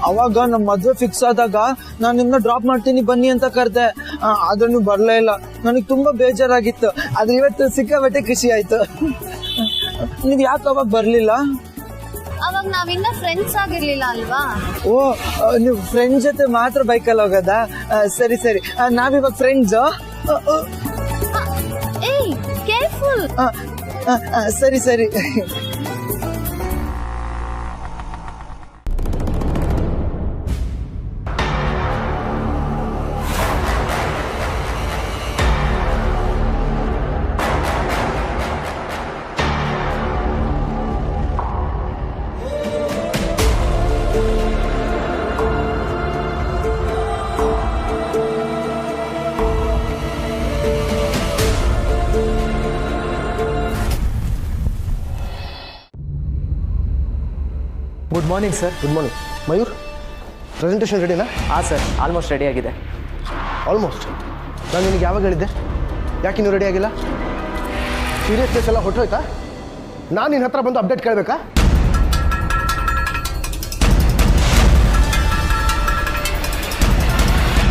ಅವಾಗ ನಮ್ಮ ಮದುವೆ ಫಿಕ್ಸ್ ಆದಾಗ ನಾನು ನಿಮ್ಮನ್ನ ಡ್ರಾಪ್ ಮಾಡ್ತೀನಿ ಬನ್ನಿ ಅಂತ ಕರೆದೆ. ಆದ್ರೆ ನೀವು ಬರ್ಲೇ ಇಲ್ಲ. ನನಗೆ ತುಂಬಾ ಬೇಜಾರಾಗಿತ್ತು. ಆದ್ರೆ ಇವತ್ತು ಸಿಕ್ಕಾಬಟ್ಟೆ ಖುಷಿ ಆಯ್ತು. ನೀವ್ ಯಾಕೆ ಅವಾಗ ಬರ್ಲಿಲ್ಲ? ಅವಾಗ ನಾವಿನ್ನ ಫ್ರೆಂಡ್ಸ್ ಆಗಿರ್ಲಿಲ್ಲ ಅಲ್ವಾ? ಓ, ನೀವು ಫ್ರೆಂಡ್ ಜೊತೆ ಮಾತ್ರ ಬೈಕಲ್ಲಿ ಹೋಗೋದಾ? ಸರಿ ಸರಿ, ನಾವಿವಾಗ ಫ್ರೆಂಡ್ಸ್. ಏಯ್ ಕೇರ್ಫುಲ್. ಸರಿ ಸರಿ. Good morning sir. Good morning. Mayur, presentation ರೆಡಿನಾ? ಹಾಂ ಸರ್, ಆಲ್ಮೋಸ್ಟ್ ರೆಡಿ ಆಗಿದೆ. ಆಲ್ಮೋಸ್ಟ್? ನಾನು ನಿನಗೆ ಯಾವಾಗ ಹೇಳಿದ್ದೆ? ಯಾಕೆ ಇನ್ನೂ ರೆಡಿ ಆಗಿಲ್ಲ? ಸೀರಿಯಸ್ನೆಸ್ ಎಲ್ಲ ಹೊಟ್ಟೋಯ್ತಾ? ನಾನು ನಿನ್ನ ಹತ್ರ ಬಂದು ಅಪ್ಡೇಟ್ ಕೇಳಬೇಕಾ?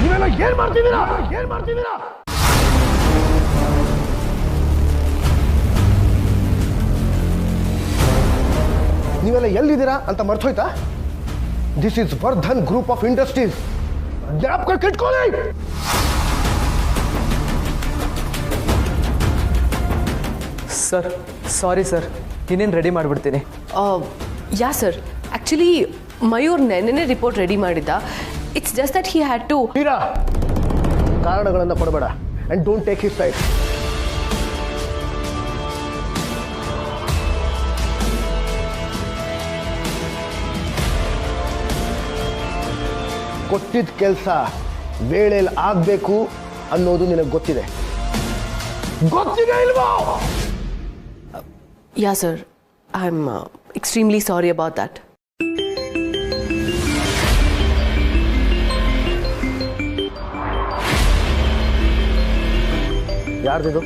ನೀವೆಲ್ಲ ಏನು ಮಾಡ್ತಿದ್ದೀರಾ? ನೀವೆಲ್ಲ ಎಲ್ಲಿದ್ದೀರಾ ಅಂತ ಮರ್ತೋಯ್ತಾ? This is Vardhan group of industries. ಜ್ಞಾಪಕ ಇಟ್ಕೊಳ್ಳಿ. ಸರ್ ಸಾರಿ ಸರ್, ಇನ್ನೇನು ರೆಡಿ ಮಾಡಿಬಿಡ್ತೀನಿ. ಯಾ ಸರ್, ಆ್ಯಕ್ಚುಲಿ ಮಯೂರ್ ನೆನ್ನೆ ರಿಪೋರ್ಟ್ ರೆಡಿ ಮಾಡಿದ್ದ. It's just that he had to. Meera, ಕಾರಣಗಳನ್ನು ಕೊಡಬೇಡ and don't take his side. ಕೊಟ್ಟಿದ್ದ ಕೆಲಸ ವೇಳೆಯಲ್ಲಿ ಆಗಬೇಕು ಅನ್ನೋದು ನಿನಗೆ ಗೊತ್ತಿದೆ ಇಲ್ವೋ? Yeah sir, I am extremely sorry about that. ಯಾರ್ದಿದು?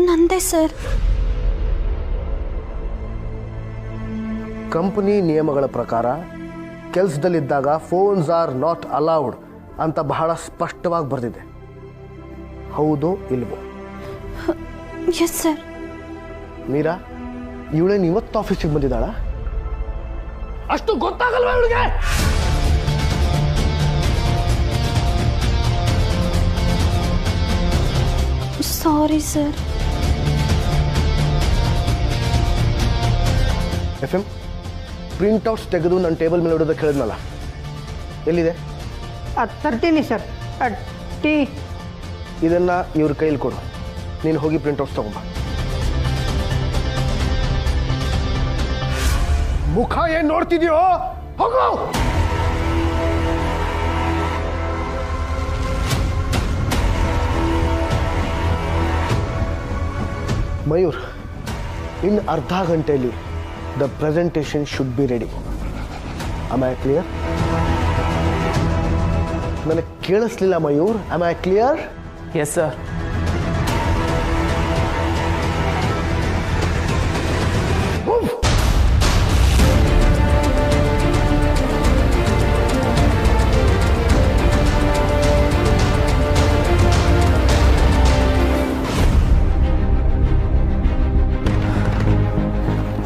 ನಂದೇ ಸರ್. ಕಂಪನಿ ನಿಯಮಗಳ ಪ್ರಕಾರ ಕೆಲಸದಲ್ಲಿದ್ದಾಗ ಫೋನ್ಸ್ ಆರ್ ನಾಟ್ ಅಲೌಡ್ ಅಂತ ಬಹಳ ಸ್ಪಷ್ಟವಾಗಿ ಬರೆದಿದೆ. ಹೌದು ಇಲ್ವೋ? Yes sir. ಮೀರಾ, ಇವಳೇನು ಇವತ್ತು ಆಫೀಸಿಗೆ ಬಂದಿದ್ದಾಳ? ಅಷ್ಟು ಗೊತ್ತಾಗಲ್ವಾ ಇವಳಿಗೆ? Sorry sir. FM ಪ್ರಿಂಟ್ಔಟ್ಸ್ ತೆಗೆದು ನನ್ನ ಟೇಬಲ್ ಮೇಲೆ ಇಡೋದಕ್ಕೆ ಹೇಳಿದ್ನಲ್ಲ, ಎಲ್ಲಿದೆ? ತರ್ತೀನಿ ಸರ್. ಟೀ. ಇದನ್ನು ಇವ್ರ ಕೈಲಿ ಕೊಡು. ನೀನು ಹೋಗಿ ಪ್ರಿಂಟ್ಔಟ್ಸ್ ತಗೊಂಬ. ಮುಖ ಏನು ನೋಡ್ತಿದ್ಯೋ? ಹೋಗು. ಮಯೂರ್, ಇನ್ನು ಅರ್ಧ ಗಂಟೆಯಲ್ಲಿ the presentation should be ready. Am I clear? ನನಗೆ ಕೇಳಿಸ್ಲಿಲ್ಲ Mayur. Am I clear? Yes sir.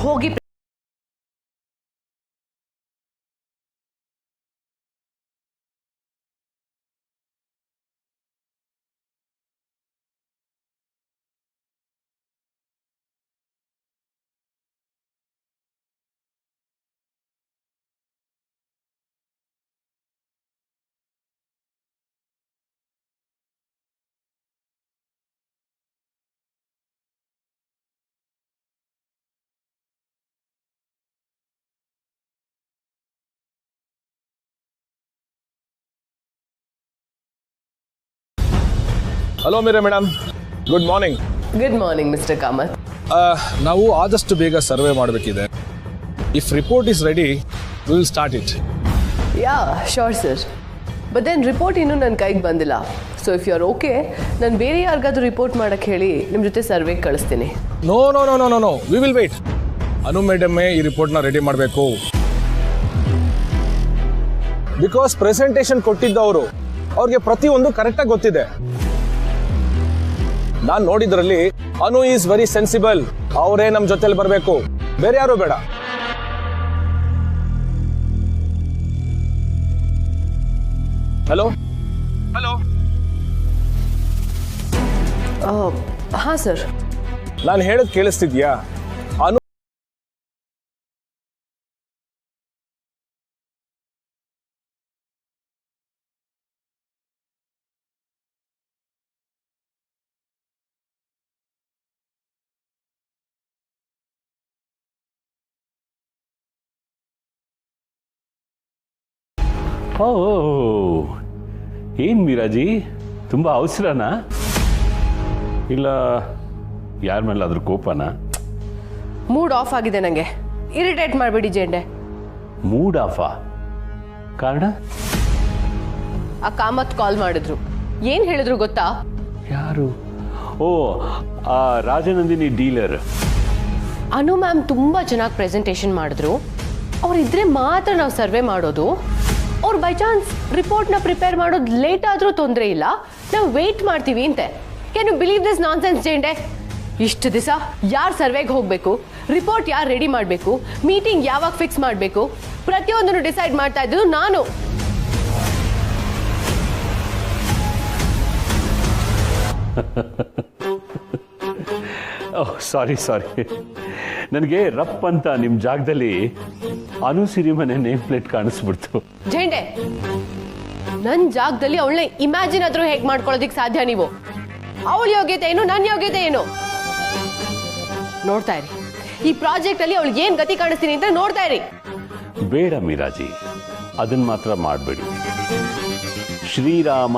ಹೋಗಿ hello Meera madam, good morning. Good morning mister Kamath. ನಾವು ಆದಷ್ಟು ಬೇಗ ಸರ್ವೆ ಮಾಡಬೇಕಿದೆ. If report is ready, we will start it. Yeah sure sir, but then report ಇನ್ನೂ ನನ್ನ ಕೈಗೆ ಬಂದಿಲ್ಲ. So if you are okay, ನಾನು ಬೇರೆ ಯಾರಿಗಾದ್ರೂ ರಿಪೋರ್ಟ್ ಮಾಡೋಕ್ಕೆ ಹೇಳಿ ನಿಮ್ಮ ಜೊತೆ ಸರ್ವೆಗೆ ಕಳಿಸ್ತೀನಿ. No. We will wait. ಅನು ಮೇಡಮ್ಮೇ ಈ ರಿಪೋರ್ಟ್ನ ರೆಡಿ ಮಾಡಬೇಕು. ಬಿಕಾಸ್ ಪ್ರೆಸೆಂಟೇಷನ್ ಕೊಟ್ಟಿದ್ದವರು ಅವ್ರಿಗೆ ಪ್ರತಿಯೊಂದು ಕರೆಕ್ಟಾಗಿ ಗೊತ್ತಿದೆ. ನಾನು ನೋಡಿದ್ರಲ್ಲಿ ಅನು ಈಸ್ ವೆರಿ ಸೆನ್ಸಿಬಲ್. ಅವರೇ ನಮ್ಮ ಜೊತೆಲಿ ಬರಬೇಕು, ಬೇರೆ ಯಾರು ಬೇಡ. ಹಲೋ ಹಾಂ ಸರ್. ನಾನು ಹೇಳೋದು ಕೇಳಿಸ್ತಿದ್ಯಾ? ಅನು ಓ ಏನು ಮೀರಾಜಿ, ತುಂಬ ಅವಸರನಾ? ಇಲ್ಲ ಯಾರ ಮೇಲಾದ್ರೂ ಕೋಪನಾ? ಮೂಡ್ ಆಫ್ ಆಗಿದೆ ನನಗೆ. ಇರಿಟೇಟ್ ಮಾಡಬೇಡಿ ಜೇಂಡೆ. ಮೂಡ್ ಆಫಾ? ಕಾರಣ? ಆ ಕಾಮತ್ ಕಾಲ್ ಮಾಡಿದ್ರು. ಏನು ಹೇಳಿದ್ರು ಗೊತ್ತಾ? ಯಾರು? ಓ, ಆ ರಾಜನಂದಿನಿ ಡೀಲರ್. ಅನು ಮ್ಯಾಮ್ ತುಂಬ ಚೆನ್ನಾಗಿ ಪ್ರೆಸೆಂಟೇಷನ್ ಮಾಡಿದ್ರು. ಅವರಿದ್ರೆ ಮಾತ್ರ ನಾವು ಸರ್ವೆ ಮಾಡೋದು. ಅವ್ರು ಬೈ ಚಾನ್ಸ್ ರಿಪೋರ್ಟ್ನ ಪ್ರಿಪೇರ್ ಮಾಡೋದು ಲೇಟ್ ಆದರೂ ತೊಂದರೆ ಇಲ್ಲ, ನಾವು ವೆಯ್ಟ್ ಮಾಡ್ತೀವಿ ಅಂತೆ. Can you believe this nonsense ಜೇಂಡೆ? ಇಷ್ಟು ದಿವಸ ಯಾರು ಸರ್ವೆಗೆ ಹೋಗಬೇಕು, ರಿಪೋರ್ಟ್ ಯಾರು ರೆಡಿ ಮಾಡಬೇಕು, ಮೀಟಿಂಗ್ ಯಾವಾಗ ಫಿಕ್ಸ್ ಮಾಡಬೇಕು, ಪ್ರತಿಯೊಂದನ್ನು ಡಿಸೈಡ್ ಮಾಡ್ತಾ ಇದ್ದು ನಾನು. ಓಹ್ ಸಾರಿ ನನಗೆ ರಪ್ ಅಂತ ನಿಮ್ಮ ಜಾಗದಲ್ಲಿ ಅನು ಸಿರಿಮನೆ ನೇಮ್ ಪ್ಲೇಟ್ ಕಾಣಿಸ್ಬಿಡ್ತು. ಜೇಂಡೆ, ನನ್ನ ಜಾಗದಲ್ಲಿ ಅವಳನ್ನ ಇಮ್ಯಾಜಿನ್ ಆದ್ರೂ ಹೇಗೆ ಮಾಡ್ಕೊಳ್ಳೋದಿಕ್ ಸಾಧ್ಯ ನೀವು? ಅವಳ ಯೋಗ್ಯತೆ ಏನು, ನನ್ನ ಯೋಗ್ಯತೆ ಏನು? ನೋಡ್ತಾ ಇರಿ, ಈ ಪ್ರಾಜೆಕ್ಟ್ ಅಲ್ಲಿ ಅವಳಿಗೆ ಏನ್ ಗತಿ ಕಾಣಿಸ್ತೀನಿ ಅಂತ ನೋಡ್ತಾ ಇರಿ. ಬೇಡ ಮೀರಾಜಿ, ಅದನ್ನ ಮಾತ್ರ ಮಾಡಬೇಡಿ. ಶ್ರೀರಾಮ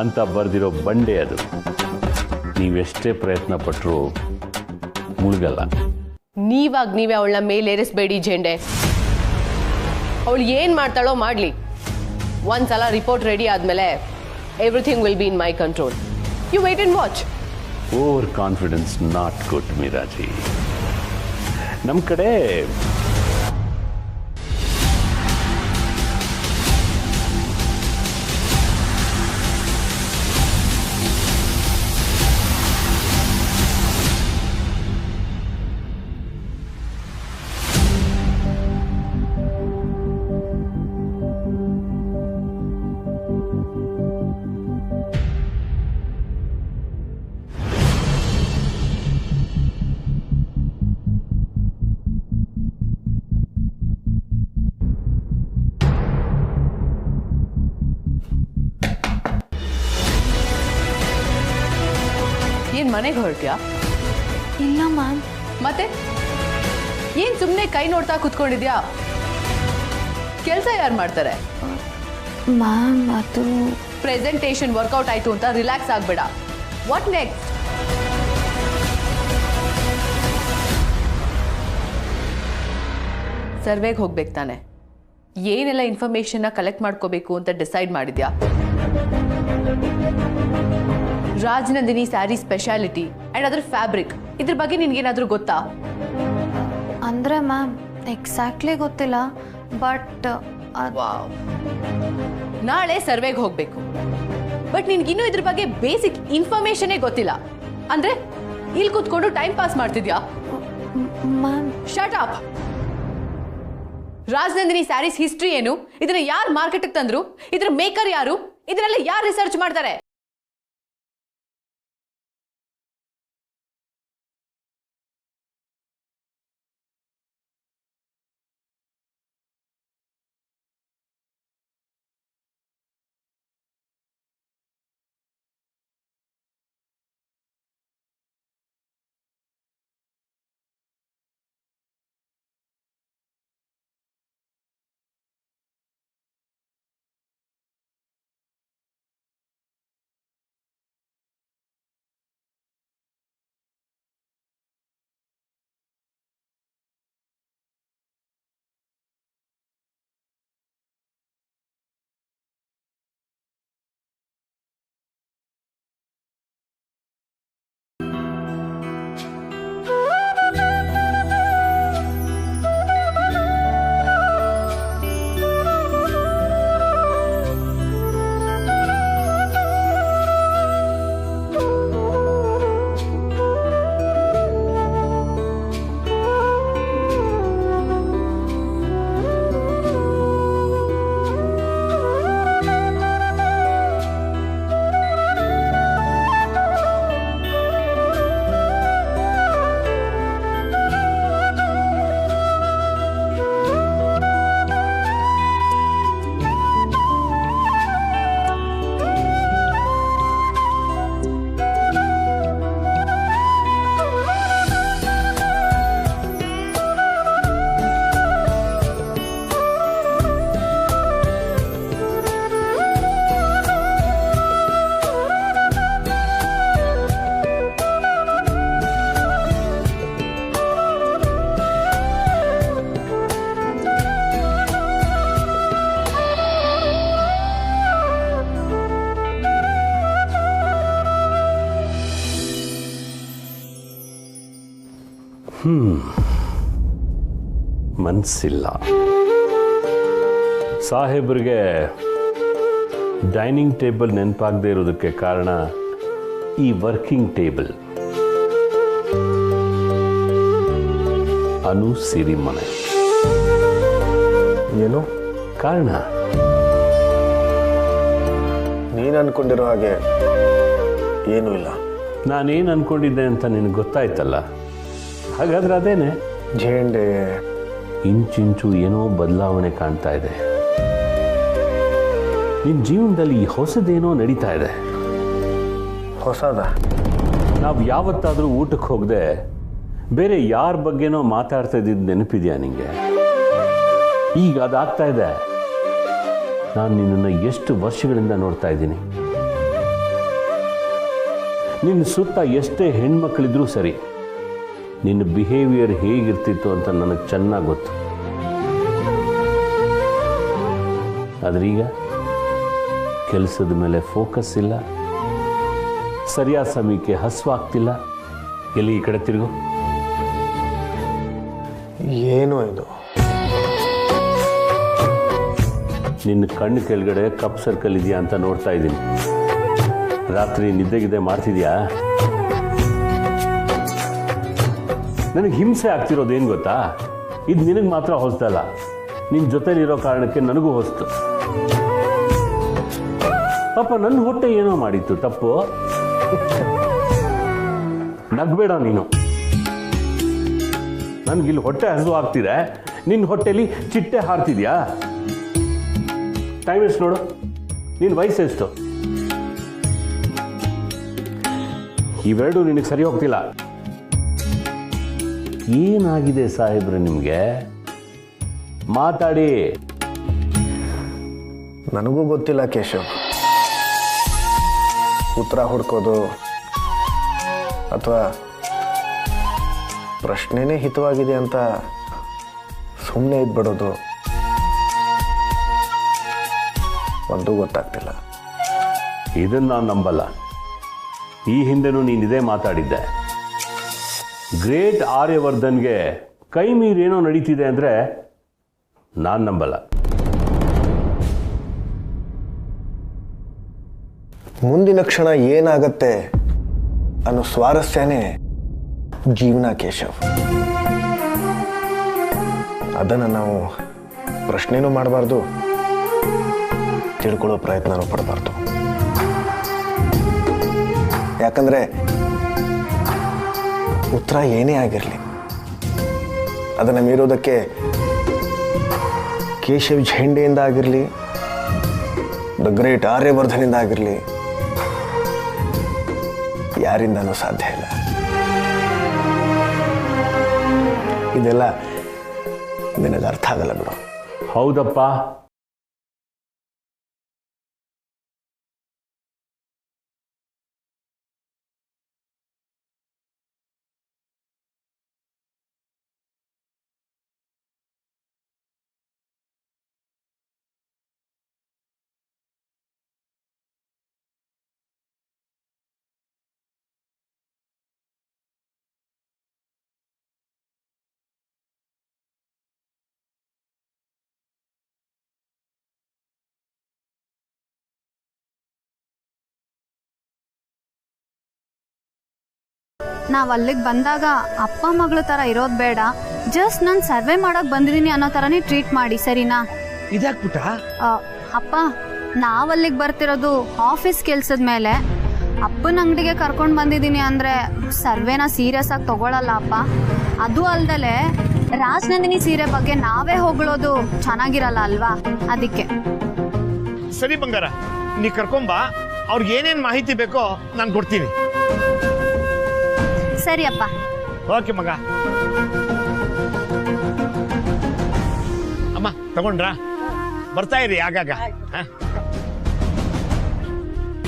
ಅಂತ ಬರೆದಿರೋ ಬಂಡೆ ಅದು. ನೀವೆಷ್ಟೇ ಪ್ರಯತ್ನ ಪಟ್ಟರು ಮುಳುಗಲ್ಲ. ನೀವೇ ಅವಳನ್ನ ಮೇಲೇರಿಸಬೇಡಿ ಜೇಂಡೆ. ಅವಳು ಏನ್ ಮಾಡ್ತಾಳೋ ಮಾಡ್ಲಿ. ಒಂದ್ಸಲ ರಿಪೋರ್ಟ್ ರೆಡಿ ಆದ್ಮೇಲೆ everything will be in my control. You wait and watch. Over confidence not good ಮೀರಾಜಿ. ನಮ್ಮ ಕಡೆ ಏನ್ ಮನೆಗೆ ಹೊರಟ್ಯಾ? ಇಲ್ಲ ಮ್ಯಾಮ್. ಮತ್ತೆ ಏನ್ ಸುಮ್ಮನೆ ಕೈ ನೋಡ್ತಾ ಕುತ್ಕೊಂಡಿದ್ಯಾ? ಕೆಲಸ ಯಾರು ಮಾಡ್ತಾರೆ? ಮ್ಯಾಮ್ ಅದು ಪ್ರೆಸೆಂಟೇಷನ್ ವರ್ಕೌಟ್ ಆಯ್ತು ಅಂತ ರಿಲ್ಯಾಕ್ಸ್ ಆಗ್ಬೇಡ. What next? ಸರ್ವೆಗೆ ಹೋಗ್ಬೇಕು ತಾನೆ. ಏನೆಲ್ಲ ಇನ್ಫಾರ್ಮೇಶನ್ನ ಕಲೆಕ್ಟ್ ಮಾಡ್ಕೋಬೇಕು ಅಂತ ಡಿಸೈಡ್ ಮಾಡಿದ್ಯಾ? ರಾಜನಂದಿನಿ ಸ್ಯಾರಿ ಸ್ಪೆಷಾಲಿಟಿ ಅಂಡ್ ಅದರ ಫ್ಯಾಬ್ರಿಕ್, ಇದ್ರ ಬಗ್ಗೆ ನಿನ್ಗೇನಾದ್ರೂ ಗೊತ್ತಾ? ಅಂದರೆ ಮ್ಯಾಮ್ ಎಕ್ಸಾಕ್ಟ್ಲಿ ಗೊತ್ತಿಲ್ಲ, ಬಟ್ ನಾಳೆ ಸರ್ವೆಗೆ ಹೋಗ್ಬೇಕು, ಬಟ್ ನಿನ್ಗಿನ್ನೂ ಇದ್ರ ಬಗ್ಗೆ ಬೇಸಿಕ್ ಇನ್ಫಾರ್ಮೇಶನೇ ಗೊತ್ತಿಲ್ಲ ಅಂದ್ರೆ ಇಲ್ಲಿ ಕೂತ್ಕೊಂಡು ಟೈಮ್ ಪಾಸ್ ಮಾಡ್ತಿದ್ಯಾ? Ma'am shut up. Rajanandini saris history ಏನು, ಇದನ್ನ ಯಾರು ಮಾರ್ಕೆಟ್ಗೆ ತಂದ್ರು, ಇದ್ರ ಮೇಕರ್ ಯಾರು, ಇದನ್ನೆಲ್ಲ ಯಾರು ರಿಸರ್ಚ್ ಮಾಡ್ತಾರೆ? ಮನಸ್ಸಿಲ್ಲ. ಸಾಹೇಬ್ರಿಗೆ ಡೈನಿಂಗ್ ಟೇಬಲ್ ನೆನಪಾಗದೇ ಇರೋದಕ್ಕೆ ಕಾರಣ ಈ ವರ್ಕಿಂಗ್ ಟೇಬಲ್. ಅನು ಸಿರಿಮನೆ. ಏನು ಕಾರಣ ನೀನು ಅನ್ಕೊಂಡಿರೋ ಹಾಗೆ ಏನೂ ಇಲ್ಲ. ನಾನೇನು ಅನ್ಕೊಂಡಿದ್ದೆ ಅಂತ ನಿನಗೆ ಗೊತ್ತಾಯ್ತಲ್ಲ, ಹಾಗಾದ್ರೆ ಅದೇನೆ. ಜೇಂಡೆ ಇಂಚಿಂಚು ಏನೋ ಬದಲಾವಣೆ ಕಾಣ್ತಾ ಇದೆ. ನಿನ್ನ ಜೀವನದಲ್ಲಿ ಹೊಸದೇನೋ ನಡೀತಾ ಇದೆ. ಹೊಸದ? ನಾವು ಯಾವತ್ತಾದರೂ ಊಟಕ್ಕೆ ಹೋಗದೆ ಬೇರೆ ಯಾರ ಬಗ್ಗೆನೋ ಮಾತಾಡ್ತಾ ಇದ್ದಿದ್ದು ನೆನಪಿದೆಯಾ ನಿಂಗೆ? ಈಗ ಅದಾಗ್ತಾ ಇದೆ. ನಾನು ನಿನ್ನನ್ನು ಎಷ್ಟು ವರ್ಷಗಳಿಂದ ನೋಡ್ತಾ ಇದ್ದೀನಿ. ನಿನ್ನ ಸುತ್ತ ಎಷ್ಟೇ ಹೆಣ್ಮಕ್ಳಿದ್ರೂ ಸರಿ, ನಿನ್ನ ಬಿಹೇವಿಯರ್ ಹೇಗಿರ್ತಿತ್ತು ಅಂತ ನನಗೆ ಚೆನ್ನಾಗಿ ಗೊತ್ತು. ಆದ್ರೀಗ ಕೆಲಸದ ಮೇಲೆ ಫೋಕಸ್ ಇಲ್ಲ, ಸರಿಯಾದ ಸಮಯಕ್ಕೆ ಹಸುವಾಗ್ತಿಲ್ಲ. ಎಲ್ಲಿ ಈ ಕಡೆ ತಿರುಗು. ಏನು ಇದು? ನಿನ್ನ ಕಣ್ಣು ಕೆಳಗಡೆ ಕಪ್ ಸರ್ಕಲ್ ಇದೆಯಾ ಅಂತ ನೋಡ್ತಾ ಇದ್ದೀನಿ. ರಾತ್ರಿ ನಿದ್ದೆಗಿದ್ದೆ ಮಾಡ್ತಿದ್ಯಾ? ನನಗೆ ಹಿಂಸೆ ಆಗ್ತಿರೋದೇನು ಗೊತ್ತಾ? ಇದು ನಿನಗೆ ಮಾತ್ರ ಹೊಸ್ತಲ್ಲ, ನಿನ್ನ ಜೊತೆಲಿರೋ ಕಾರಣಕ್ಕೆ ನನಗೂ ಹೊಸ್ತು. ಪಾಪ ನನ್ನ ಹೊಟ್ಟೆ ಏನೋ ಮಾಡಿತ್ತು ತಪ್ಪು. ನಗ್ಬೇಡ ನೀನು. ನನಗಿಲ್ಲಿ ಹೊಟ್ಟೆ ಹರಿದು ಆಗ್ತಿದೆ, ನಿನ್ನ ಹೊಟ್ಟೆಲಿ ಚಿಟ್ಟೆ ಹಾರ್ತಿದ್ಯಾ? ಟೈಮ್ ಎಷ್ಟು ನೋಡು. ನಿನ್ನ ವಯಸ್ಸು ಎಷ್ಟು? ಇವೆರಡು ನಿನಗೆ ಸರಿ ಹೋಗ್ತಿಲ್ಲ. ಏನಾಗಿದೆ ಸಾಹೇಬ್ರೆ ನಿಮಗೆ? ಮಾತಾಡಿ. ನನಗೂ ಗೊತ್ತಿಲ್ಲ ಕೇಶವ್. ಉತ್ತರ ಹುಡ್ಕೋದು ಅಥವಾ ಪ್ರಶ್ನೆನೇ ಹಿತವಾಗಿದೆ ಅಂತ ಸುಮ್ಮನೆ ಇದ್ಬಿಡೋದು ಒಂದೂ ಗೊತ್ತಾಗ್ತಿಲ್ಲ. ಇದನ್ನು ನಾನು ನಂಬಲ್ಲ. ಈ ಹಿಂದೆನೂ ನೀನಿದೇ ಮಾತಾಡಿದ್ದೆ. ಗ್ರೇಟ್ ಆರ್ಯವರ್ಧನ್ಗೆ ಕೈ ಮೀರೇನೋ ನಡೀತಿದೆ ಅಂದರೆ ನಾನು ನಂಬಲ್ಲ. ಮುಂದಿನ ಕ್ಷಣ ಏನಾಗತ್ತೆ ಅನ್ನೋ ಸ್ವಾರಸ್ಯನೇ ಜೀವನ ಕೇಶವ್. ಅದನ್ನು ನಾವು ಪ್ರಶ್ನೆನೂ ಮಾಡಬಾರ್ದು, ತಿಳ್ಕೊಳ್ಳೋ ಪ್ರಯತ್ನನೂ ಪಡಬಾರ್ದು. ಯಾಕಂದ್ರೆ ಉತ್ತರ ಏನೇ ಆಗಿರಲಿ ಅದನ್ನು ಮೀರೋದಕ್ಕೆ ಕೇಶವ್ ಝೇಂಡೆಯಿಂದ ಆಗಿರಲಿ, ದ ಗ್ರೇಟ್ ಆರ್ಯವರ್ಧನಿಂದ ಆಗಿರಲಿ, ಯಾರಿಂದನೂ ಸಾಧ್ಯ ಇಲ್ಲ. ಇದೆಲ್ಲ ನಿನಗೆ ಅರ್ಥ ಆಗಲ್ಲ ಬಿಡು. ಹೌದಪ್ಪ. ನಾವು ಅಲ್ಲಿಗೆ ಬಂದಾಗ ಅಪ್ಪ ಮಗಳ ಥರ ಇರೋದು ಬೇಡ, ಜಸ್ಟ್ ನಾನು ಸರ್ವೆ ಮಾಡೋಕೆ ಬಂದಿದ್ದೀನಿ ಅನ್ನೋ ಥರನೇ ಟ್ರೀಟ್ ಮಾಡಿ, ಸರಿನಾ? ಇದ್ಯಾಕ್ಬಿಟ್ಟ? ಅಪ್ಪ, ನಾವು ಅಲ್ಲಿಗೆ ಬರ್ತಿರೋದು ಆಫೀಸ್ ಕೆಲ್ಸದ ಮೇಲೆ. ಅಪ್ಪನ ಅಂಗಡಿಗೆ ಕರ್ಕೊಂಡು ಬಂದಿದ್ದೀನಿ ಅಂದರೆ ಸರ್ವೆನ ಸೀರಿಯಸ್ ಆಗಿ ತಗೊಳ್ಳಲ್ಲ ಅಪ್ಪ. ಅದು ಅಲ್ದಲೆ ರಾಜನಂದಿನಿ ಸೀರೆ ಬಗ್ಗೆ ನಾವೇ ಹೊಗಳೋದು ಚೆನ್ನಾಗಿರಲ್ಲ ಅಲ್ವಾ? ಅದಕ್ಕೆ. ಸರಿ ಬಂಗಾರ, ನೀ ಕರ್ಕೊಂಬಾ. ಅವ್ರಿಗೆ ಏನೇನು ಮಾಹಿತಿ ಬೇಕೋ ನಾನು ಕೊಡ್ತೀನಿ. ಸರಿ ಅಪ್ಪ. ಓಕೆ ಮಗ. ಅಮ್ಮ ತಗೊಂಡ್ರಾ? ಬರ್ತಾ ಇರಿ ಆಗಾಗ.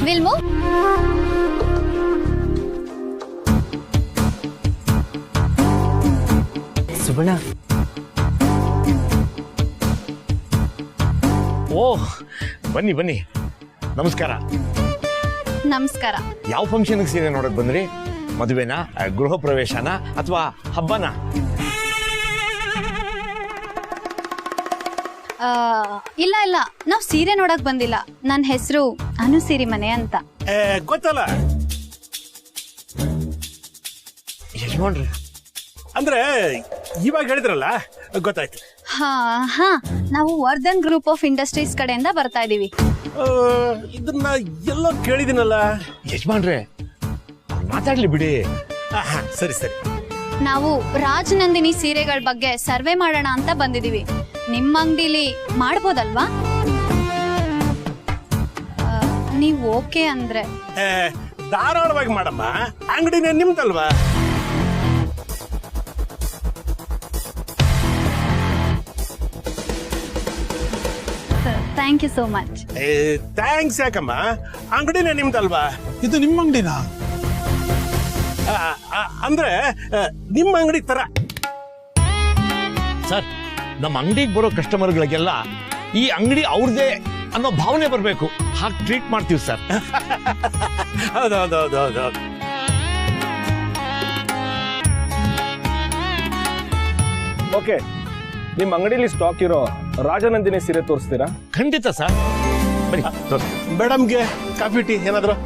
ವಿಲ್ಮು, ಸುಬಣ್ಣ. ಓಹ್, ಬನ್ನಿ ಬನ್ನಿ. ನಮಸ್ಕಾರ. ನಮಸ್ಕಾರ. ಯಾವ ಫಂಕ್ಷನ್ಗೆ ಸೀರೆ ನೋಡಕ್ ಬಂದ್ರಿ? ಮದುವೆನಾ, ಗೃಹ ಪ್ರವೇಶನ ಅಥವಾ ಹಬ್ಬನ? ಇಲ್ಲ ಇಲ್ಲ, ನಾವ್ ಸೀರೆ ನೋಡಕ್ ಬಂದಿಲ್ಲ. ನನ್ನ ಹೆಸರು ಅನು ಸಿರಿಮನೆ ಅಂತ. ಗೊತ್ತಲ್ಲ ಯಜಮಾನ್ರಿ, ಅಂದ್ರೆ ಇವಾಗ ಹೇಳಿದ್ರಲ್ಲ, ಗೊತ್ತಾಯ್ತು. ಹಾ, ನಾವು ವರ್ಧನ್ ಗ್ರೂಪ್ ಆಫ್ ಇಂಡಸ್ಟ್ರೀಸ್ ಕಡೆಯಿಂದ ಬರ್ತಾ ಇದೀವಿ. ಇದನ್ನ ಎಲ್ಲೋ ಕೇಳಿದಿನಲ್ಲ. ಯಜಮಾನ್ರೆ ಮಾತಾಡ್ಲಿ ಬಿಡಿ. ಸರಿ ಸರಿ. ನಾವು ರಾಜನಂದಿನಿ ಸೀರೆಗಳ ಬಗ್ಗೆ ಸರ್ವೆ ಮಾಡೋಣ ಅಂತ ಬಂದಿದೀವಿ. ನಿಮ್ಮ ಅಂಗಡಿಲಿ ಮಾಡ್ಬೋದಲ್ವಾ? ನೀವು ಓಕೆ ಅಂದ್ರೆ ಧಾರಾಳವಾಗಿ ಮಾಡಮ್ಮ, ಅಂಗಡಿನೇ ನಿಮ್ದಲ್ವಾ? Thank you so much. Thanks ಯಾಕಮ್ಮ, ಅಂಗಡಿನೇ ನಿಮ್ದಲ್ವಾ? ಇದು ನಿಮ್ಮ ಅಂಗಡಿನಾ? ಅಂದ್ರೆ ನಿಮ್ಮ ಅಂಗಡಿ ತರ. ಸರ್, ನಮ್ಮ ಅಂಗಡಿಗೆ ಬರೋ ಕಸ್ಟಮರ್ಗಳಿಗೆಲ್ಲ ಈ ಅಂಗಡಿ ಅವ್ರದೇ ಅನ್ನೋ ಭಾವನೆ ಬರಬೇಕು. ಹಾಗೆ ಟ್ರೀಟ್ ಮಾಡ್ತೀವಿ ಸರ್. ಹೌದೌದೌದೌದು. ಓಕೆ, ನಿಮ್ಮ ಅಂಗಡಿಲಿ ಸ್ಟಾಕ್ ಇರೋ ರಾಜನಂದಿನಿ ಸೀರೆ ತೋರಿಸ್ತೀರಾ? ಖಂಡಿತ ಸರ್, ಬನ್ನಿ ತೋರಿಸಿ. ಮೇಡಮ್ಗೆ ಕಾಫಿ ಟೀ ಏನಾದ್ರು?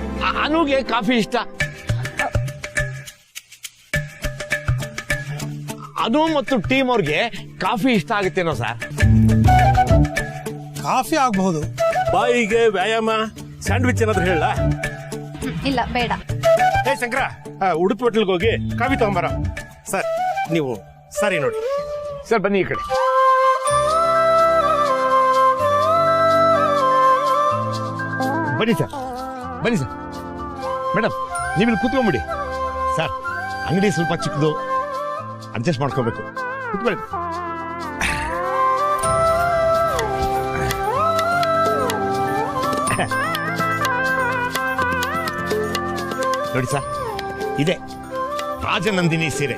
ಅನುಗೆ ಕಾಫಿ ಇಷ್ಟ. ಅನು ಮತ್ತು ಟೀಮ್ ಅವ್ರಿಗೆ ಕಾಫಿ ಇಷ್ಟ ಆಗುತ್ತೇನೋ ಸರ್? ಕಾಫಿ ಆಗಬಹುದು. ಬಾಯಿಗೆ ವ್ಯಾಯಾಮ, ಸ್ಯಾಂಡ್ವಿಚ್ ಏನಾದ್ರು ಹೇಳ? ಇಲ್ಲ ಬೇಡ. ಶಂಕರ, ಉಡುಪಿ ಹೋಟೆಲ್ಗೆ ಹೋಗಿ ಕಾಫಿ ತಗೊಂಬರ. ಸರ್ ನೀವು ಸರಿ ನೋಡಿ. ಸರ್ ಬನ್ನಿ ಈ ಕಡೆ. ಬನ್ನಿ ಸರ್, ಬನ್ನಿ ಸರ್. ಮೇಡಮ್, ನೀವಿಲ್ಲಿ ಕೂತ್ಕೊಂಡ್ಬಿಡಿ. ಸರ್, ಅಂಗಡಿ ಸ್ವಲ್ಪ ಚಿಕ್ಕದು, ಅಡ್ಜಸ್ಟ್ ಮಾಡ್ಕೋಬೇಕು. ಕೂತ್ಕೊಳ್ಳಿ. ನೋಡಿ ಸರ್, ಇದೆ ರಾಜನಂದಿನಿ ಸೀರೆ.